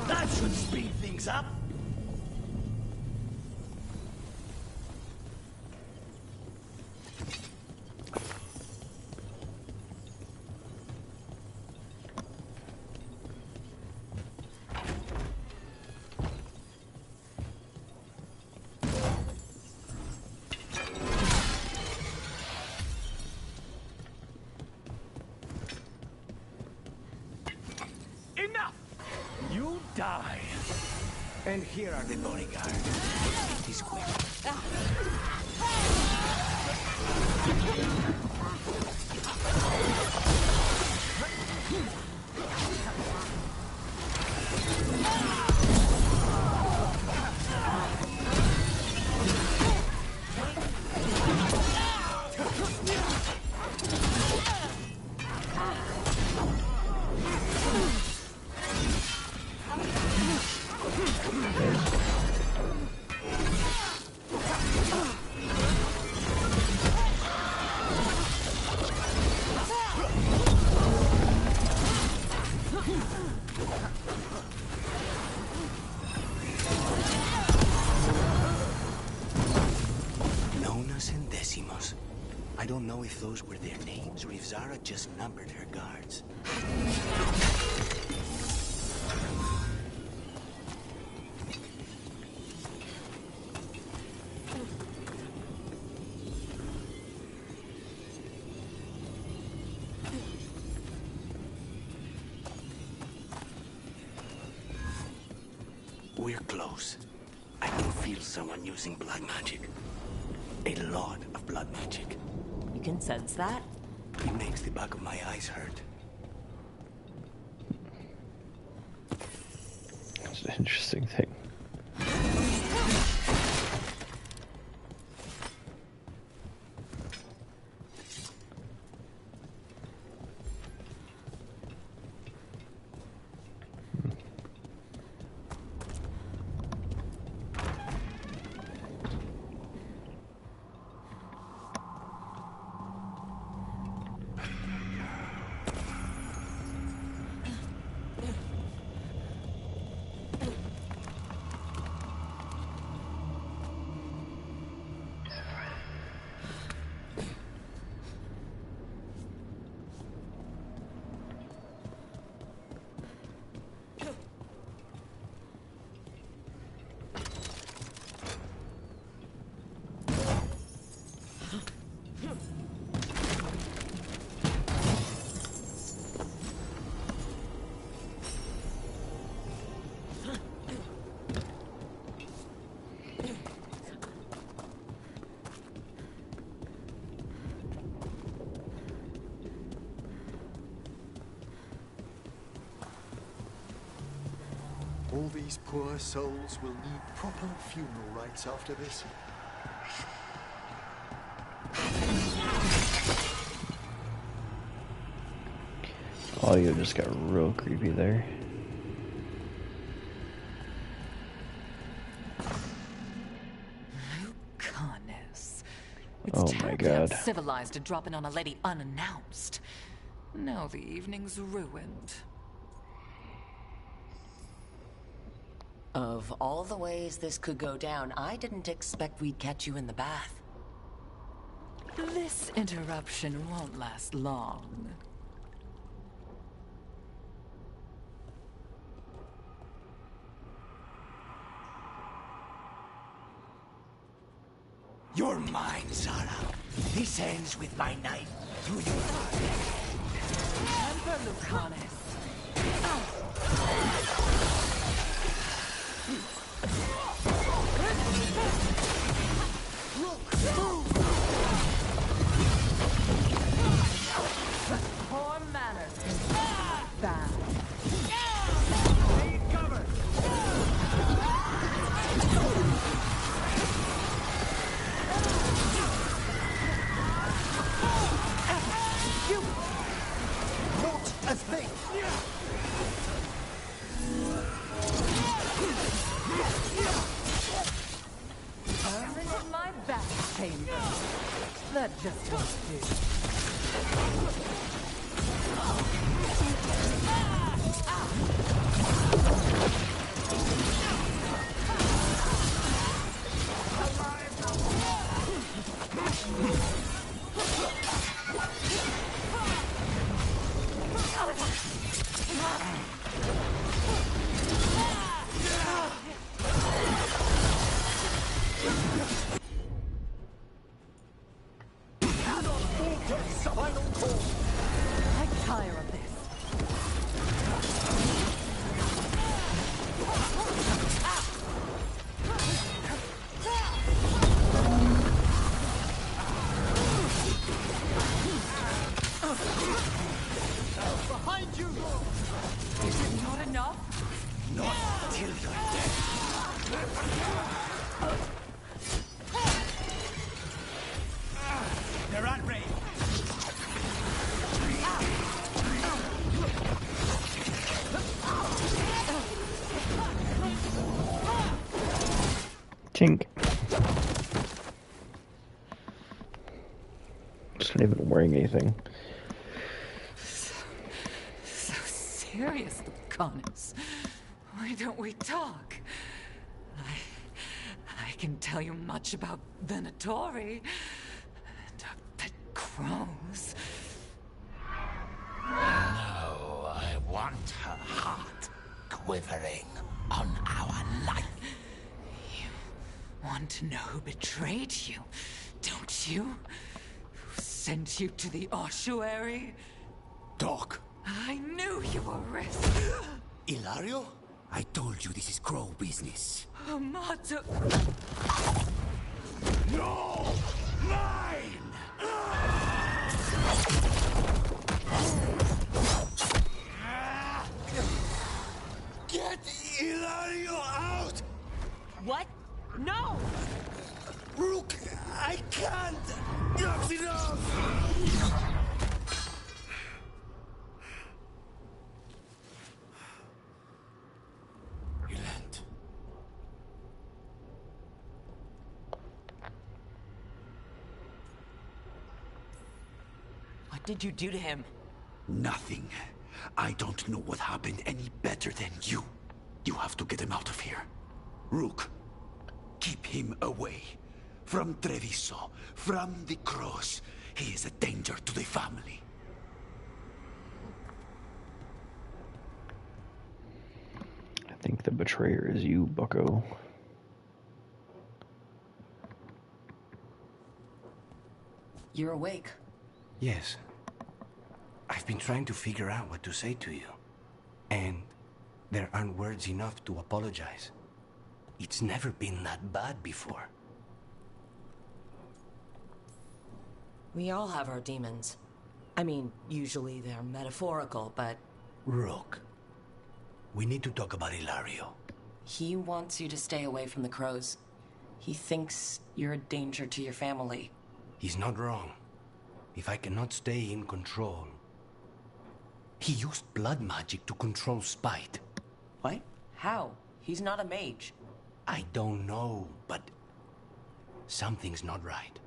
That should speed things up. And here are the bodyguards. It is quick. Nonas and Decimos. I don't know if those were their names or if Zara just numbered her guards. We're close. I can feel someone using blood magic. A lot of blood magic. You can sense that? It makes the back of my eyes hurt. It's an interesting thing. All these poor souls will need proper funeral rites after this. Audio just got real creepy there. Goodness. Oh It's my terribly God. uncivilized to drop in on a lady unannounced. Now the evening's ruined. Of all the ways this could go down, I didn't expect we'd catch you in the bath. This interruption won't last long. You're mine, Zara. This ends with my knife through your heart. Emperor Lucanus. Poor manners can be bad. Take cover! Not a thing! I'm in my back chamber. That just won't do. I tire of this. Tink. Just not even wearing anything. So serious, Connors. Why don't we talk? I can tell you much about Venatori and our pet crows. No, I want her heart quivering on our life. You want to know who betrayed you, don't you? Who sent you to the ossuary? Doc. I knew you were risk. Ilario? I told you this is crow business. Amato. No! Mine! Get Ilario out! What? No! Rook, I can't! Enough's enough! What did you do to him? Nothing. I don't know what happened any better than you. You have to get him out of here. Rook, keep him away. From Treviso, from the cross. He is a danger to the family. I think the betrayer is you, bucko. You're awake. Yes. I've been trying to figure out what to say to you. And there aren't words enough to apologize. It's never been that bad before. We all have our demons. I mean, usually they're metaphorical, but... Rook, we need to talk about Ilario. He wants you to stay away from the crows. He thinks you're a danger to your family. He's not wrong. If I cannot stay in control... He used blood magic to control Spite. What? How? He's not a mage. I don't know, but... something's not right.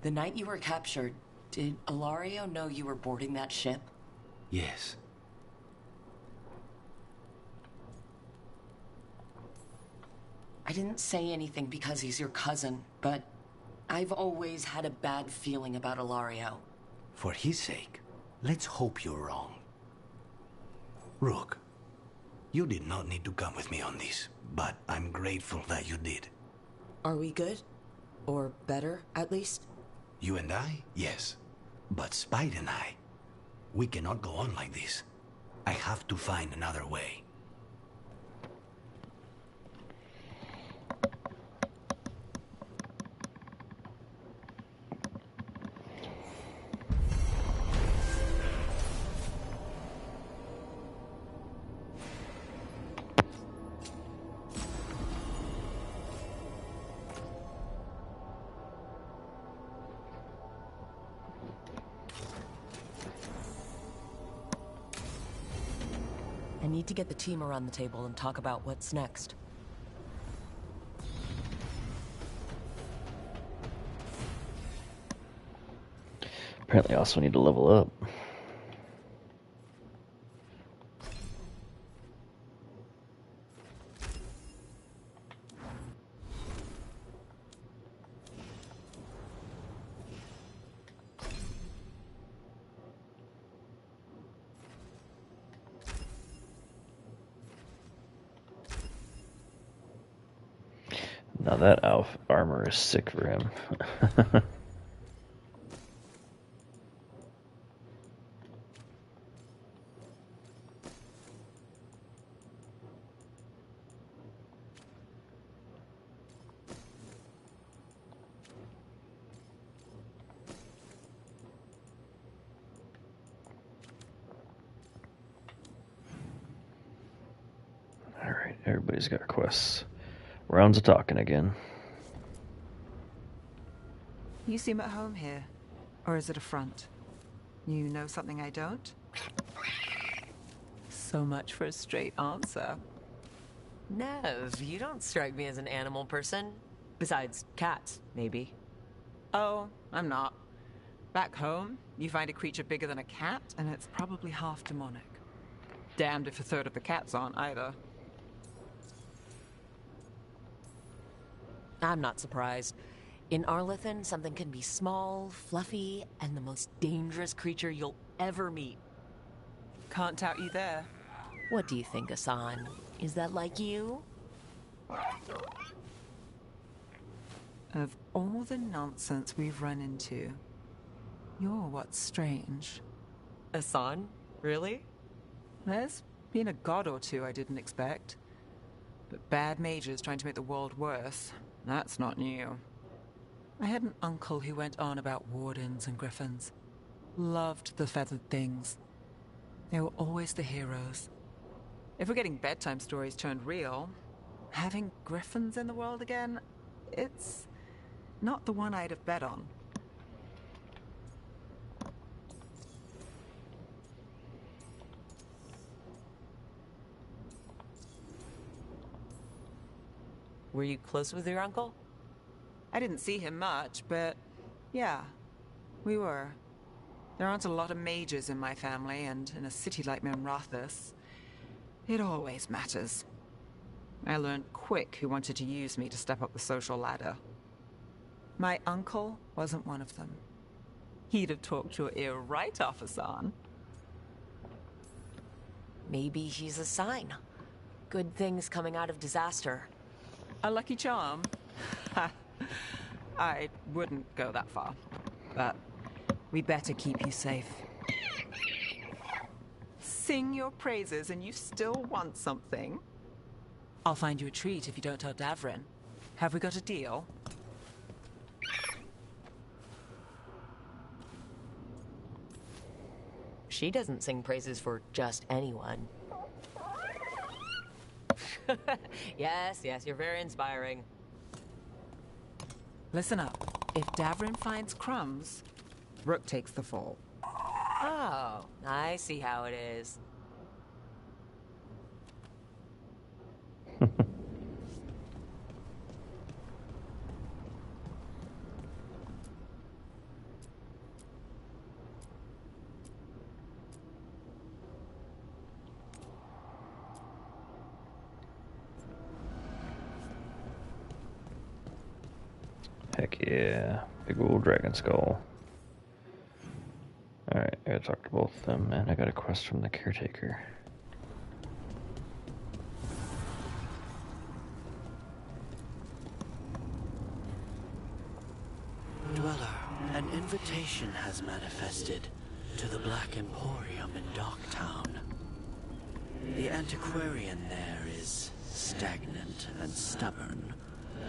The night you were captured, did Ilario know you were boarding that ship? Yes. I didn't say anything because he's your cousin, but I've always had a bad feeling about Ilario. For his sake, let's hope you're wrong. Rook, you did not need to come with me on this, but I'm grateful that you did. Are we good? Or better, at least? You and I, yes. But Spite and I, we cannot go on like this. I have to find another way. I need to get the team around the table and talk about what's next. Apparently I also need to level up. Now that armor is sick for him. Alright, everybody's got quests. Rounds of talking again. You seem at home here. Or is it a front? You know something I don't? So much for a straight answer. Nev, you don't strike me as an animal person. Besides cats, maybe. Oh, I'm not. Back home, you find a creature bigger than a cat, and it's probably half demonic. Damned if a third of the cats aren't either. I'm not surprised. In Arlethan, something can be small, fluffy, and the most dangerous creature you'll ever meet. Can't doubt you there. What do you think, Asan? Is that like you? Of all the nonsense we've run into, you're what's strange. Asan? Really? There's been a god or two I didn't expect. But bad mages trying to make the world worse, that's not new. I had an uncle who went on about wardens and griffins. Loved the feathered things. They were always the heroes. If we're getting bedtime stories turned real, having griffins in the world again, it's not the one I'd have bet on. Were you close with your uncle? I didn't see him much, but yeah, we were. There aren't a lot of mages in my family, and in a city like Memrathis, it always matters. I learned quick who wanted to use me to step up the social ladder. My uncle wasn't one of them. He'd have talked your ear right off, Asan. Maybe he's a sign. Good things coming out of disaster. A lucky charm? I wouldn't go that far, but we better keep you safe. Sing your praises and you still want something? I'll find you a treat if you don't tell Davrin. Have we got a deal? She doesn't sing praises for just anyone. Yes, you're very inspiring. Listen up. If Davrin finds crumbs, Rook takes the fall. Oh, I see how it is. Heck yeah. Big old dragon skull. Alright, I gotta talk to both of them, and I got a quest from the caretaker. Dweller, an invitation has manifested to the Black Emporium in Docktown. The antiquarian there is stagnant and stubborn,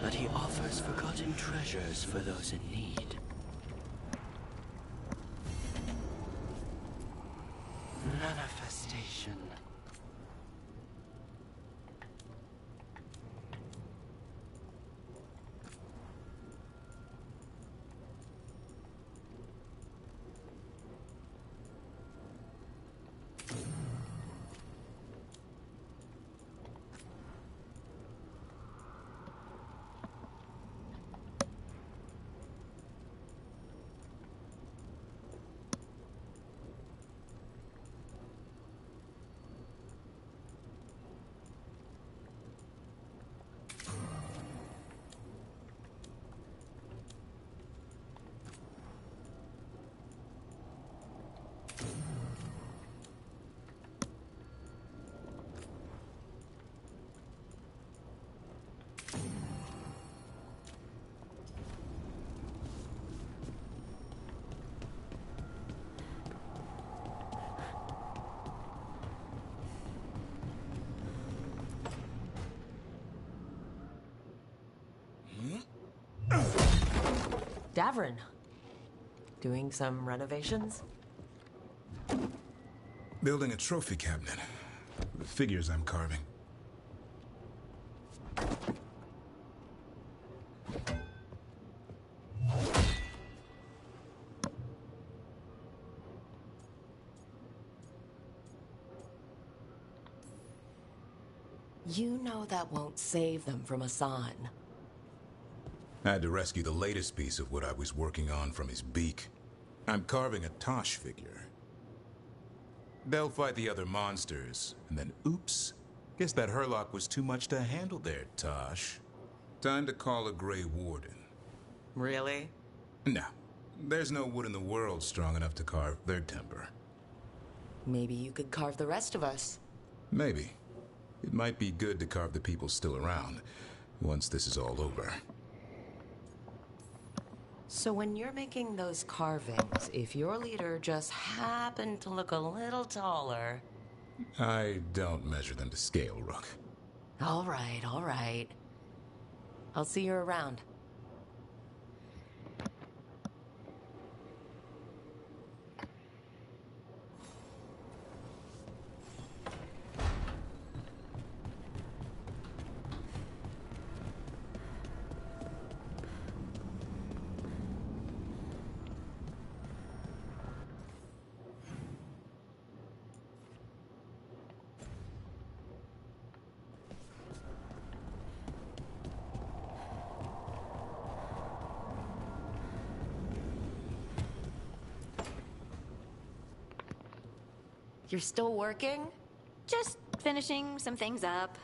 but he offers forgotten treasures for those in need. Manifestation. Davrin. Doing some renovations? Building a trophy cabinet. The figures I'm carving. You know that won't save them from Hassan. I had to rescue the latest piece of what I was working on from his beak. I'm carving a Tosh figure. They'll fight the other monsters, and then oops. Guess that Herlock was too much to handle there, Tosh. Time to call a Grey Warden. Really? No. There's no wood in the world strong enough to carve their temper. Maybe you could carve the rest of us. Maybe. It might be good to carve the people still around, once this is all over. So when you're making those carvings, if your leader just happened to look a little taller... I don't measure them to scale, Rook. All right, all right. I'll see you around. You're still working? Just finishing some things up.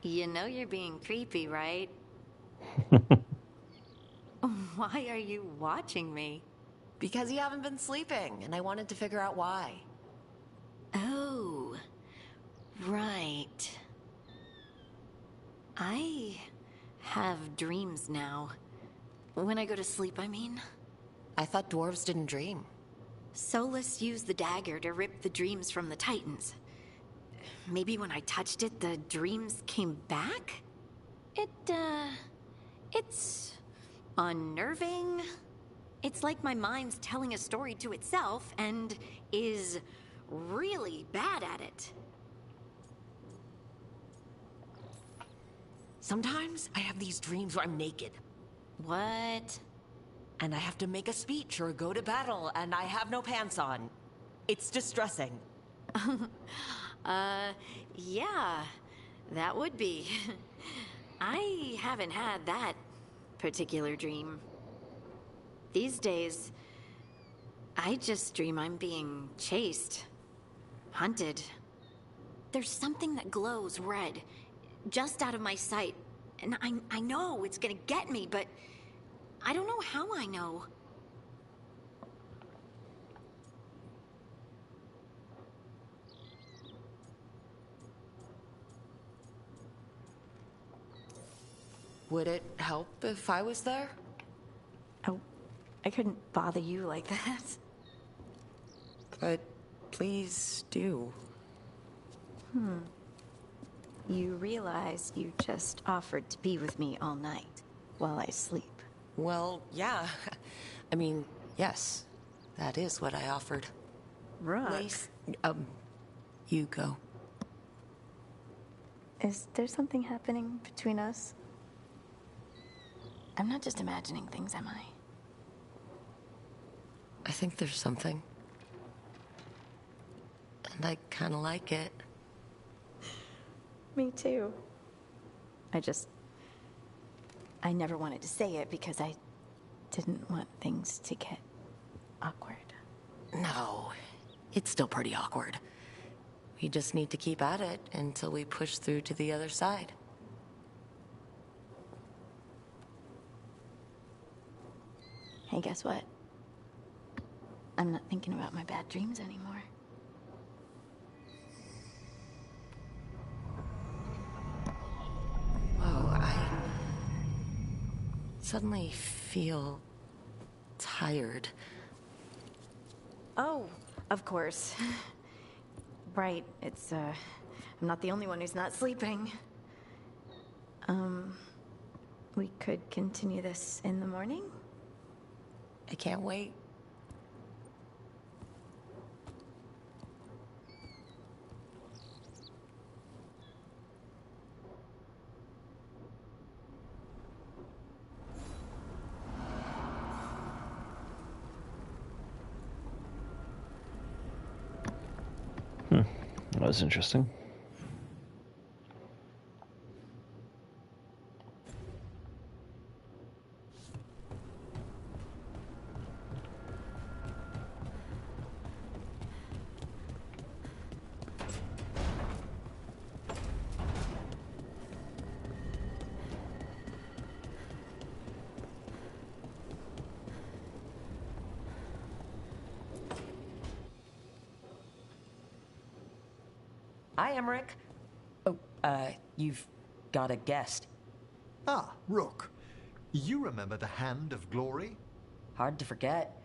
You know you're being creepy, right? Why are you watching me? Because you haven't been sleeping, and I wanted to figure out why. Oh, right. I have dreams now. When I go to sleep, I mean. I thought dwarves didn't dream. Solus used the dagger to rip the dreams from the Titans. Maybe when I touched it, the dreams came back? It's unnerving. It's like my mind's telling a story to itself and is really bad at it. Sometimes I have these dreams where I'm naked. What? And I have to make a speech or go to battle, and I have no pants on. It's distressing. Yeah, that would be. I haven't had that particular dream. These days, I just dream I'm being chased, hunted. There's something that glows red, just out of my sight, and I know it's gonna get me, but I don't know how I know. Would it help if I was there? Oh, I couldn't bother you like that. But please do. You realize you just offered to be with me all night while I sleep. Well, yeah. I mean, yes. That is what I offered. Rook. Lace, you go. Is there something happening between us? I'm not just imagining things, am I? I think there's something. And I kind of like it. Me too. I never wanted to say it because I didn't want things to get awkward. No, it's still pretty awkward. We just need to keep at it until we push through to the other side. Hey, guess what? I'm not thinking about my bad dreams anymore. Whoa, I suddenly feel tired. Oh, of course. Right, I'm not the only one who's not sleeping. We could continue this in the morning? I can't wait. was interesting. Hi, Emmerich. Oh, you've got a guest. Ah, Rook. You remember the Hand of Glory? Hard to forget.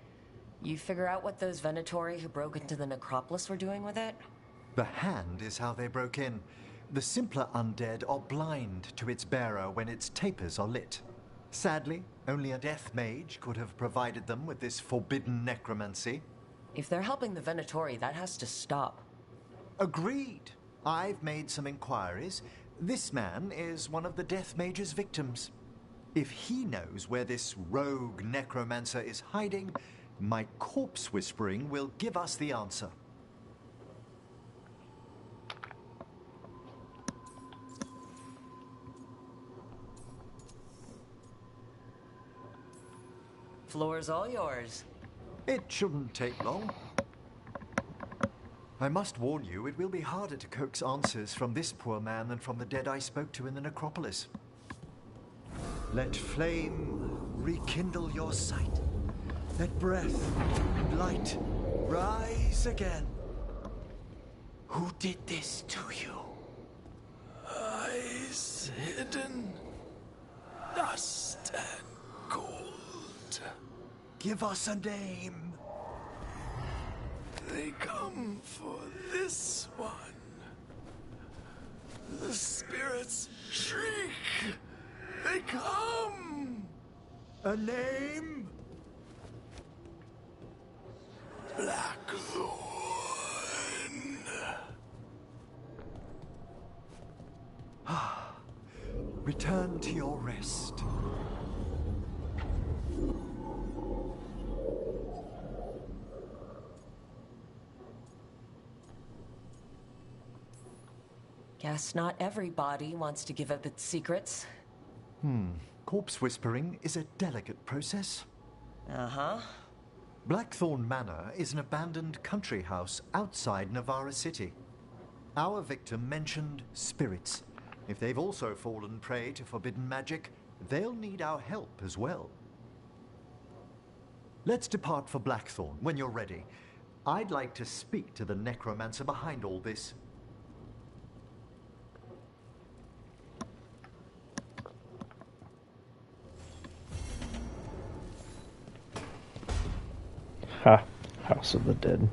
You figure out what those Venatori who broke into the necropolis were doing with it? The Hand is how they broke in. The simpler undead are blind to its bearer when its tapers are lit. Sadly, only a death mage could have provided them with this forbidden necromancy. If they're helping the Venatori, that has to stop. Agreed. I've made some inquiries. This man is one of the death mage's victims. If he knows where this rogue necromancer is hiding, my corpse whispering will give us the answer. Floor's all yours. It shouldn't take long. I must warn you, it will be harder to coax answers from this poor man than from the dead I spoke to in the necropolis. Let flame rekindle your sight. Let breath and light rise again. Who did this to you? Eyes hidden, dust and gold. Give us a name. They come for this one. The spirits shriek. They come. A name? Blackthorn. Return to your rest. Guess not everybody wants to give up its secrets. Corpse whispering is a delicate process. Uh-huh. Blackthorn Manor is an abandoned country house outside Navarra City. Our victim mentioned spirits. If they've also fallen prey to forbidden magic, they'll need our help as well. Let's depart for Blackthorn when you're ready. I'd like to speak to the necromancer behind all this. Ha! House of the Dead.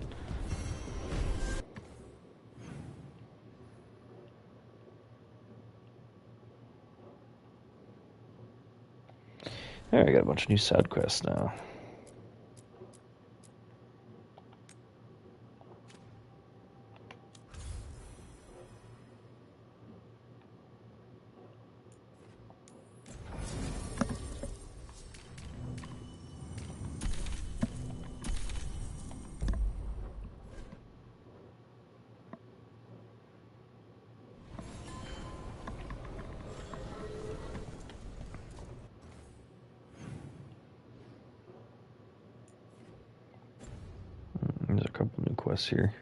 Alright, I got a bunch of new side quests now. There's a couple new quests here.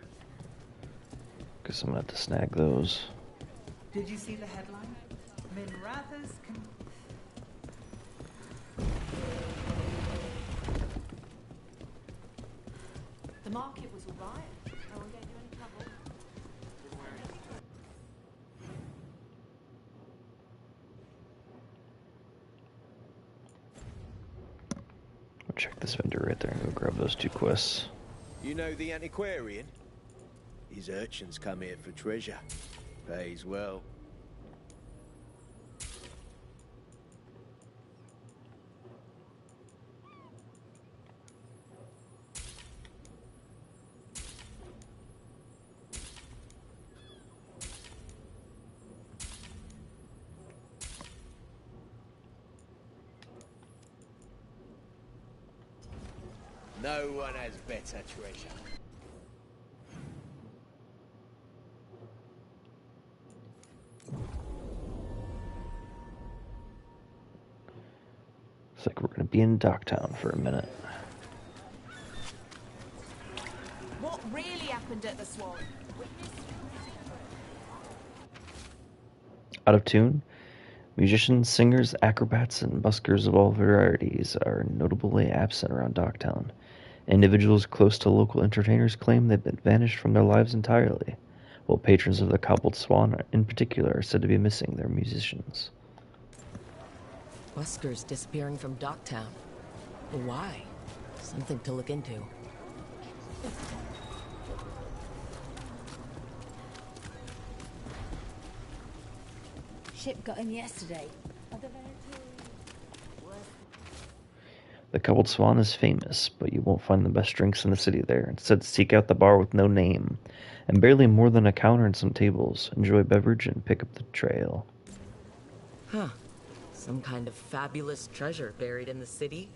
Guess I'm gonna have to snag those. Did you see the headline? Minratha's The market was all right. No one gave you any trouble. I'll check this vendor right there and go grab those two quests. You know the antiquarian? His urchins come here for treasure. Pays well. No one has better treasure. Looks like we're going to be in Docktown for a minute. What really happened at the Swan? Out of tune? Musicians, singers, acrobats, and buskers of all varieties are notably absent around Docktown. Individuals close to local entertainers claim they've been vanished from their lives entirely, while patrons of the Cobbled Swan in particular are said to be missing their musicians. Buskers disappearing from Docktown. Why? Something to look into. Ship got in yesterday. The Cobbled Swan is famous, but you won't find the best drinks in the city there. Instead, seek out the bar with no name, and barely more than a counter and some tables. Enjoy a beverage and pick up the trail. Huh. Some kind of fabulous treasure buried in the city?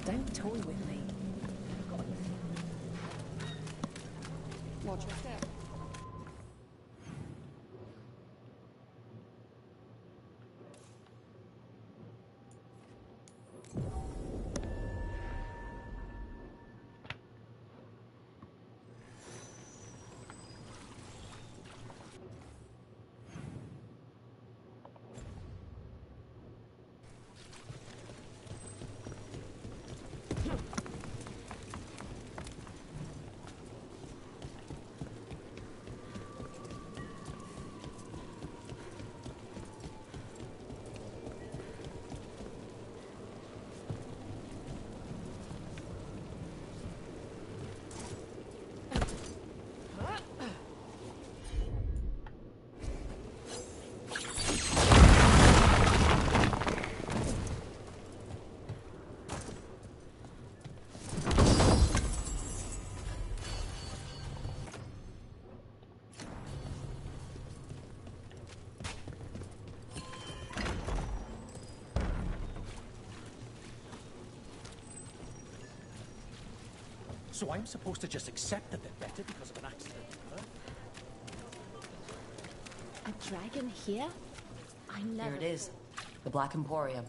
Don't toy with me. Watch your step. So I'm supposed to just accept a bit better because of an accident, huh? A dragon here? I never... Here it is. The Black Emporium.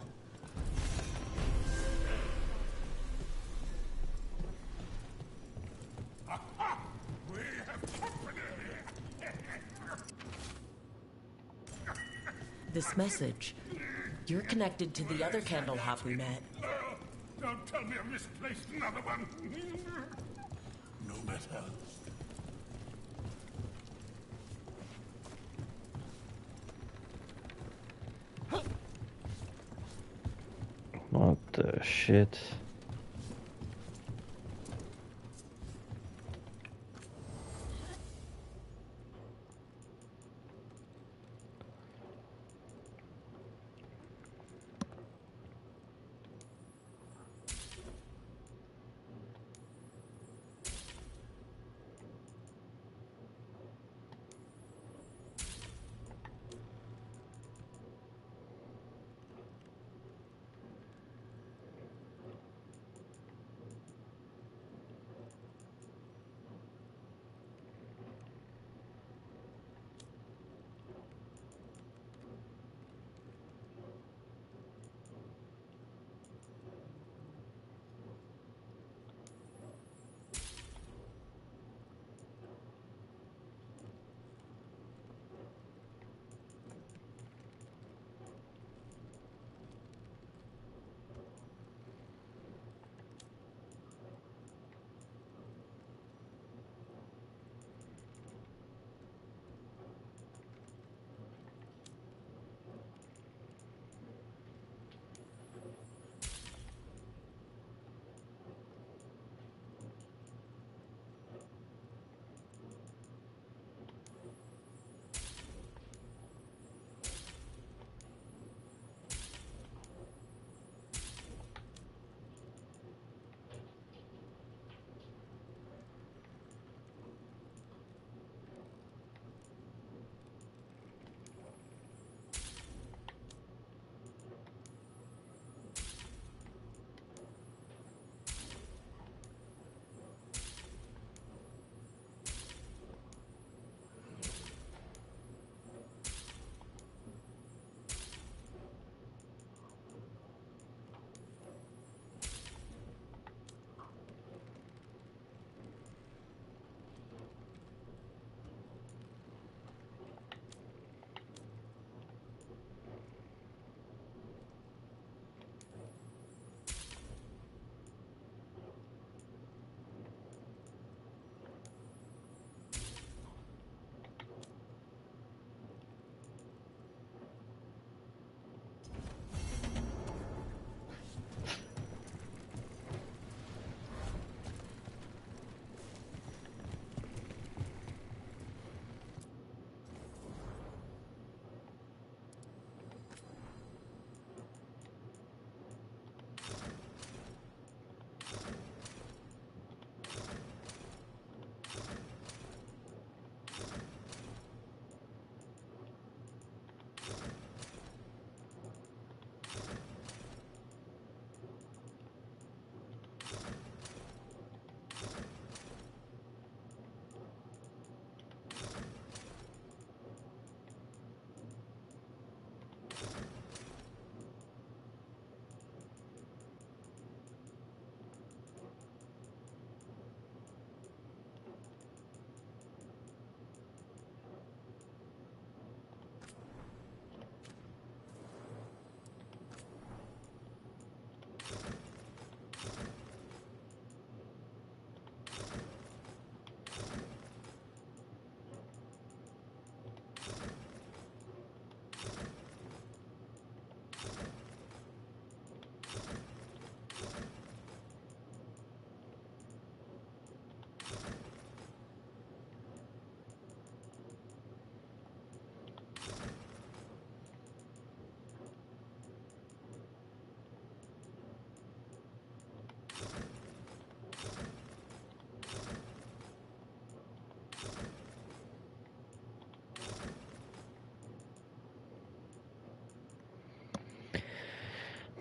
This message. You're connected to the other candle hop we met. Don't tell me I misplaced another one. No matter. What the shit?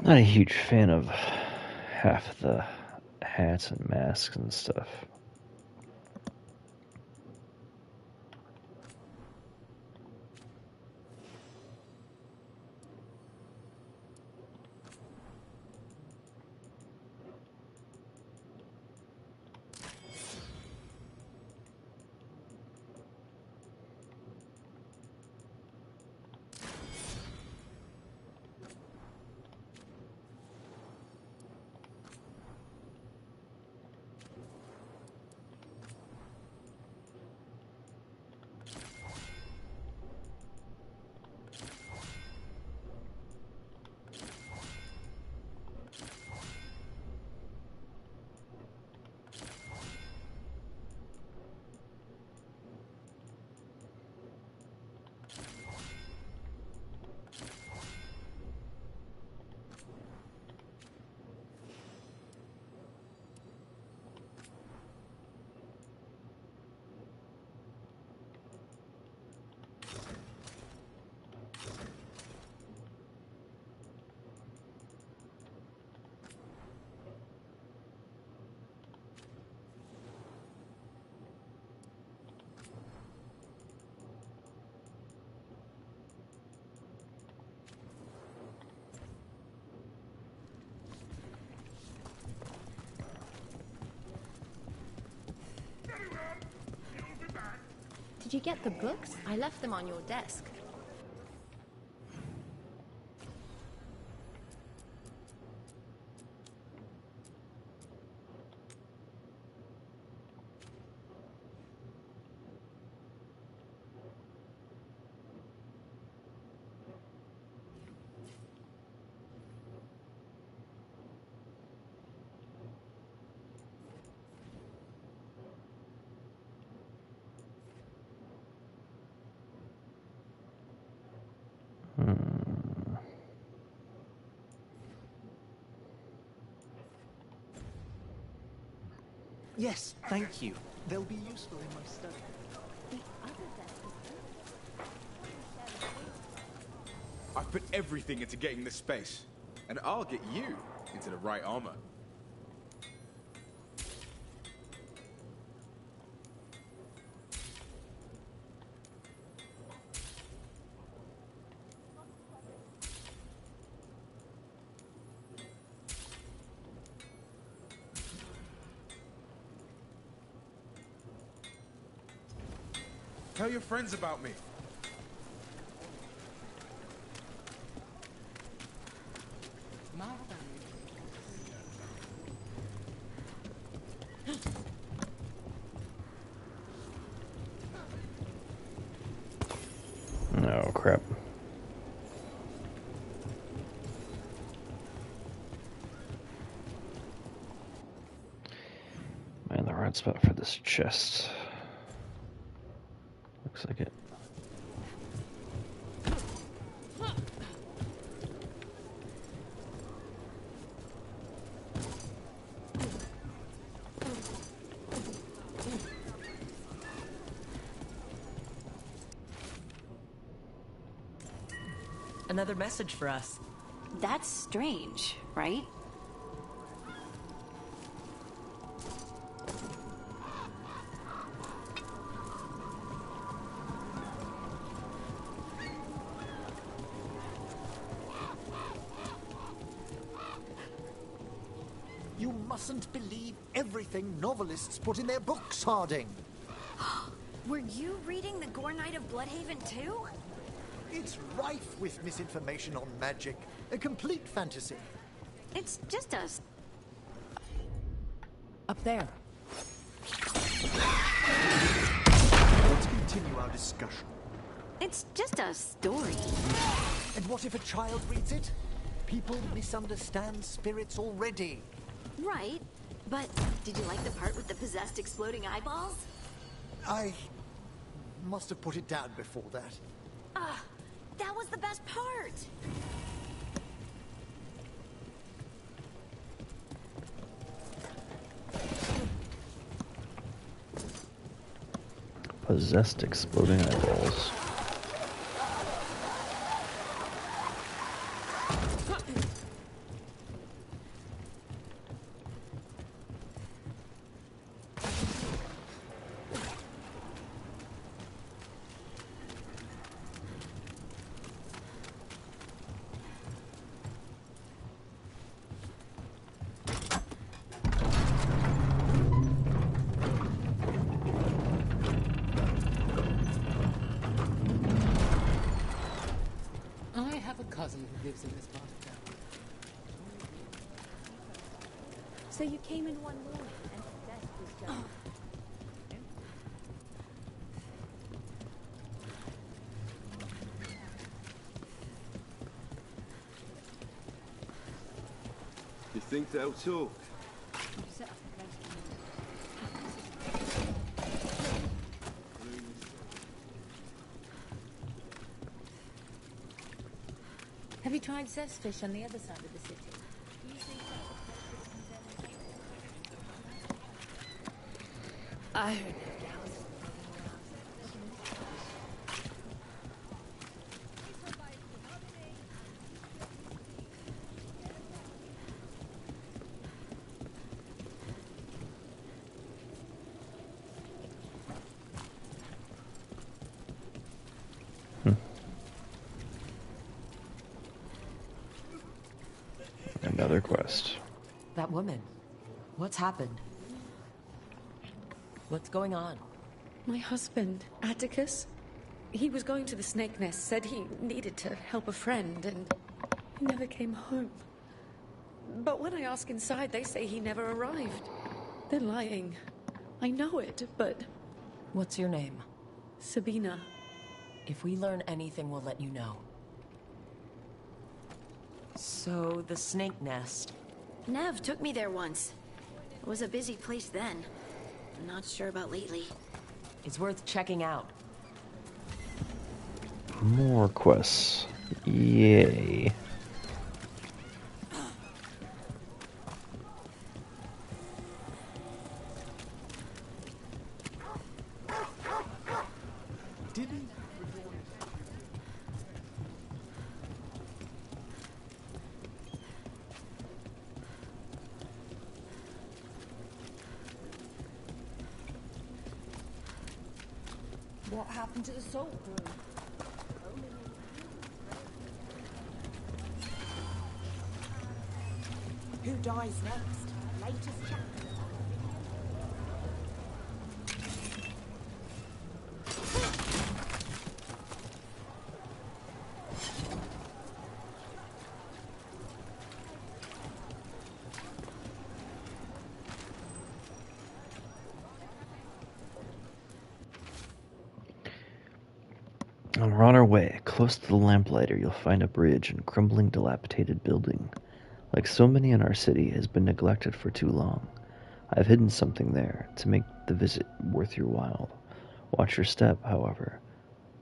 Not a huge fan of half the hats and masks and stuff. Did you get the books? I left them on your desk. Yes, thank you. They'll be useful in my study. I've put everything into getting this space, and I'll get you into the right armor. Tell your friends about me. Oh, crap. Man, the right spot for this chest. Looks like it. Another message for us. That's strange, right? You mustn't believe everything novelists put in their books, Harding. Were you reading The Gore Knight of Bloodhaven too? It's rife with misinformation on magic. A complete fantasy. It's just us. Up there. Let's continue our discussion. It's just a story. And what if a child reads it? People misunderstand spirits already. Right. But did you like the part with the possessed exploding eyeballs? I must have put it down before that. That was the best part. Possessed exploding eyeballs. have a cousin who lives in this part of town. So you came in one morning and death was done. You think they'll talk? Have you tried zestfish on the other side of the city? I heard that. Another quest. That woman. What's happened? What's going on? My husband, Atticus, he was going to the snake nest, said he needed to help a friend, and he never came home. But when I ask inside, they say he never arrived. They're lying. I know it, but... What's your name? Sabina. If we learn anything, we'll let you know. So, the snake nest. Nev took me there once. It was a busy place then. I'm not sure about lately. It's worth checking out. More quests. Yay. What happened to the salt room? Who dies next? Latest chapter. We're on our way. Close to the lamplighter, you'll find a bridge and crumbling, dilapidated building. Like so many in our city, it has been neglected for too long. I've hidden something there to make the visit worth your while. Watch your step, however,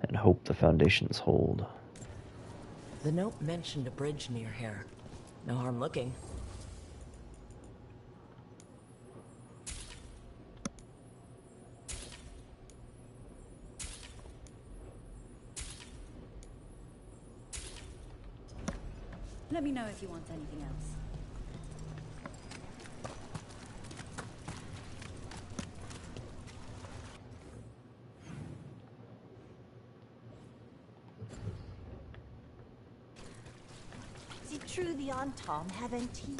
and hope the foundations hold. The note mentioned a bridge near here. No harm looking. Let me know if you want anything else. Is it true the Antom have antique?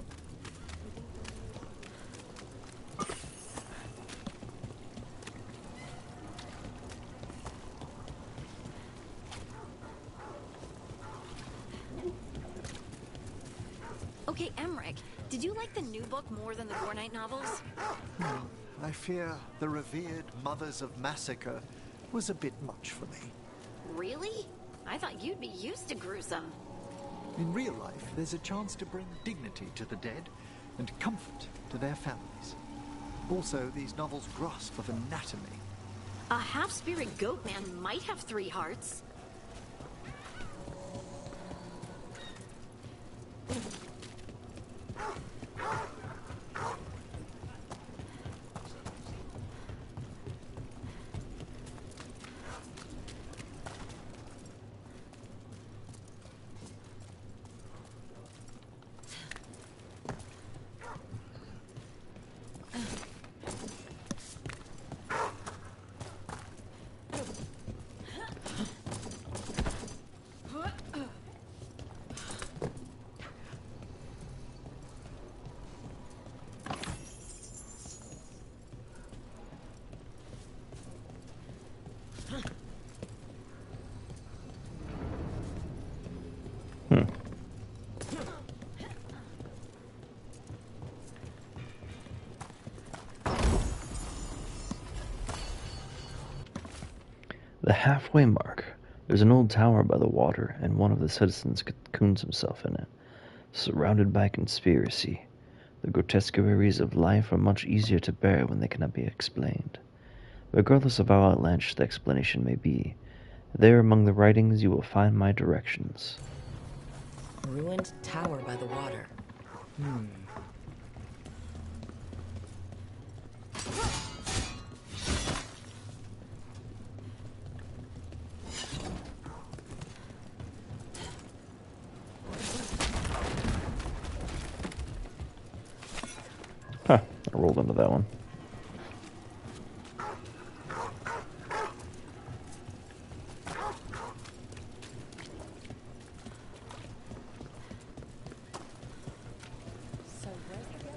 Okay, Emmerich, did you like the new book more than the Warnight novels? I fear the revered Mothers of Massacre was a bit much for me. Really? I thought you'd be used to gruesome. In real life, there's a chance to bring dignity to the dead and comfort to their families. Also, these novels grasp of anatomy. A half-spirit goat man might have 3 hearts. halfway mark. There's an old tower by the water, and one of the citizens cocoons himself in it, surrounded by conspiracy. The grotesqueries of life are much easier to bear when they cannot be explained. Regardless of how outlandish the explanation may be, there among the writings you will find my directions. Ruined tower by the water. Huh, I rolled into that one. So where's the girl?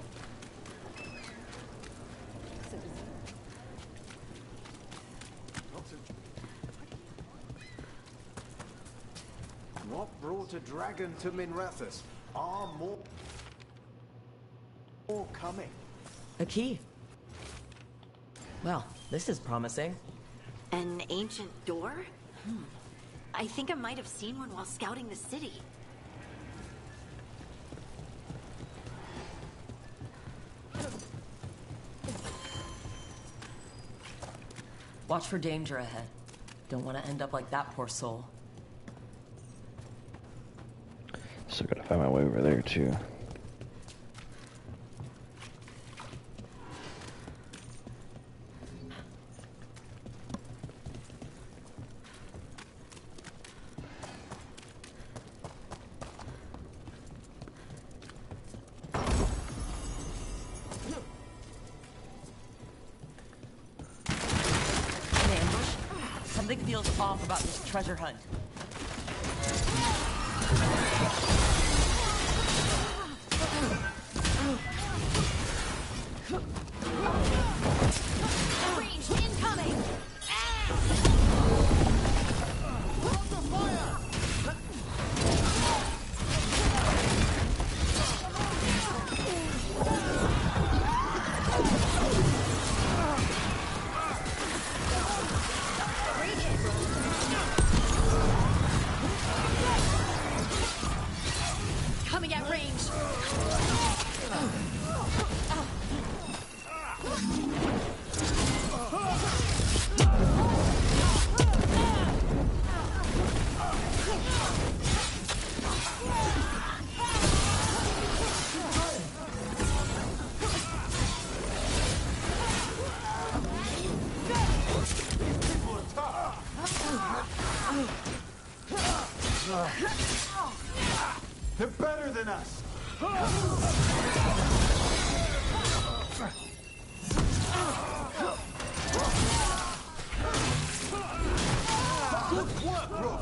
What brought a dragon to Minrathous? Are more coming? A key. Well, this is promising. An ancient door? I think I might have seen one while scouting the city. Watch for danger ahead. Don't want to end up like that poor soul. Still gotta find my way over there, too. An ambush? Something feels off about this treasure hunt. Range incoming! Coming at range! They're better than us. Good work, Rook.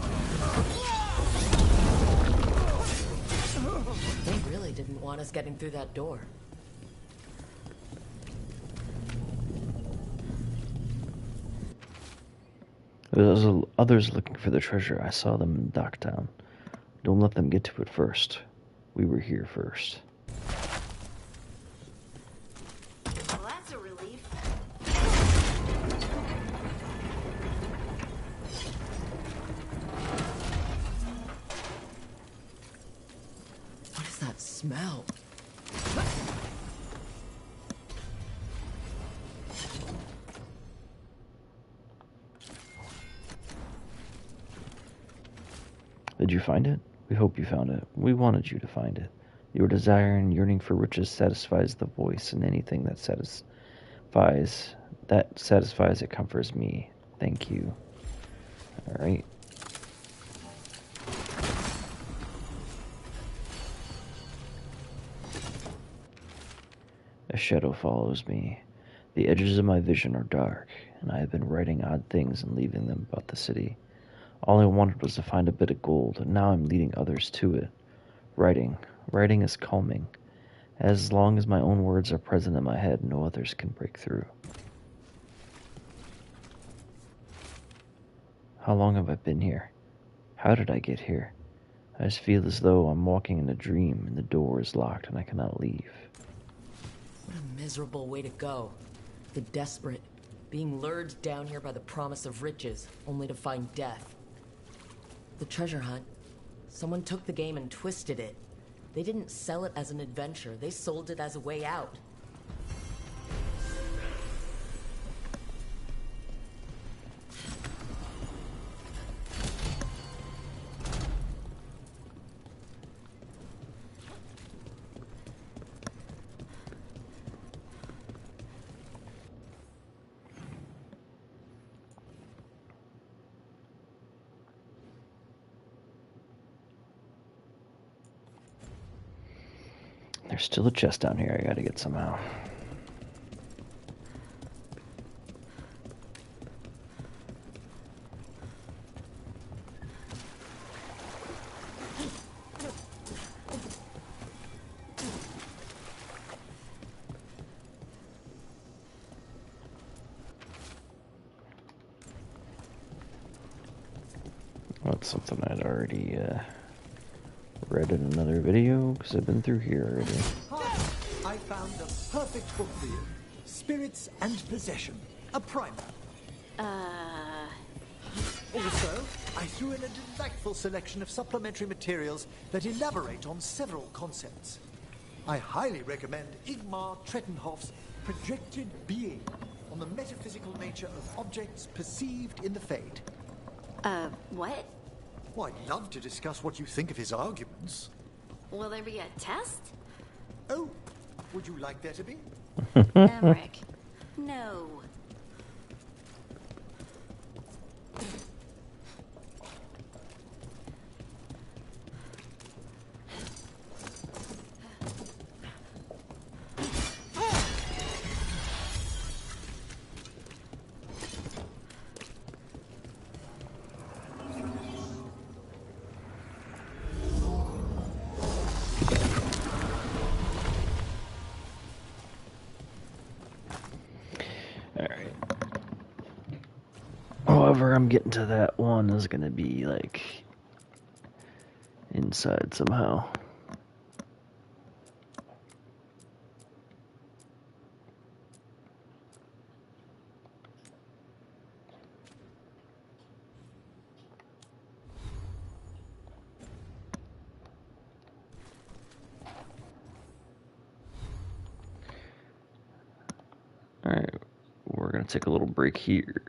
They really didn't want us getting through that door. There's others looking for the treasure. I saw them in Docktown. Don't let them get to it first. We were here first. Well, that's a relief. What is that smell? Did you find it? We hope you found it. We wanted you to find it. Your desire and yearning for riches satisfies the voice, and anything that satisfies it comforts me. Thank you. Alright. A shadow follows me. The edges of my vision are dark, and I have been writing odd things and leaving them about the city. All I wanted was to find a bit of gold, and now I'm leading others to it. Writing is calming. As long as my own words are present in my head, no others can break through. How long have I been here? How did I get here? I just feel as though I'm walking in a dream and the door is locked and I cannot leave. What a miserable way to go. The desperate being lured down here by the promise of riches, only to find death. The treasure hunt. Someone took the game and twisted it. They didn't sell it as an adventure, they sold it as a way out. There's still a chest down here I gotta get somehow. That's something I'd already read in another video, because I've been through here already. I found a perfect book for you. Spirits and Possession. A primer. Also, I threw in a delightful selection of supplementary materials that elaborate on several concepts. I highly recommend Igmar Trettenhoff's Projected Being on the metaphysical nature of objects perceived in the Fade. What? Well, I'd love to discuss what you think of his arguments. Will there be a test? Oh, would you like there to be? Emmerich, no. However I'm getting to that one is gonna be like inside somehow. Alright, we're gonna take a little break here.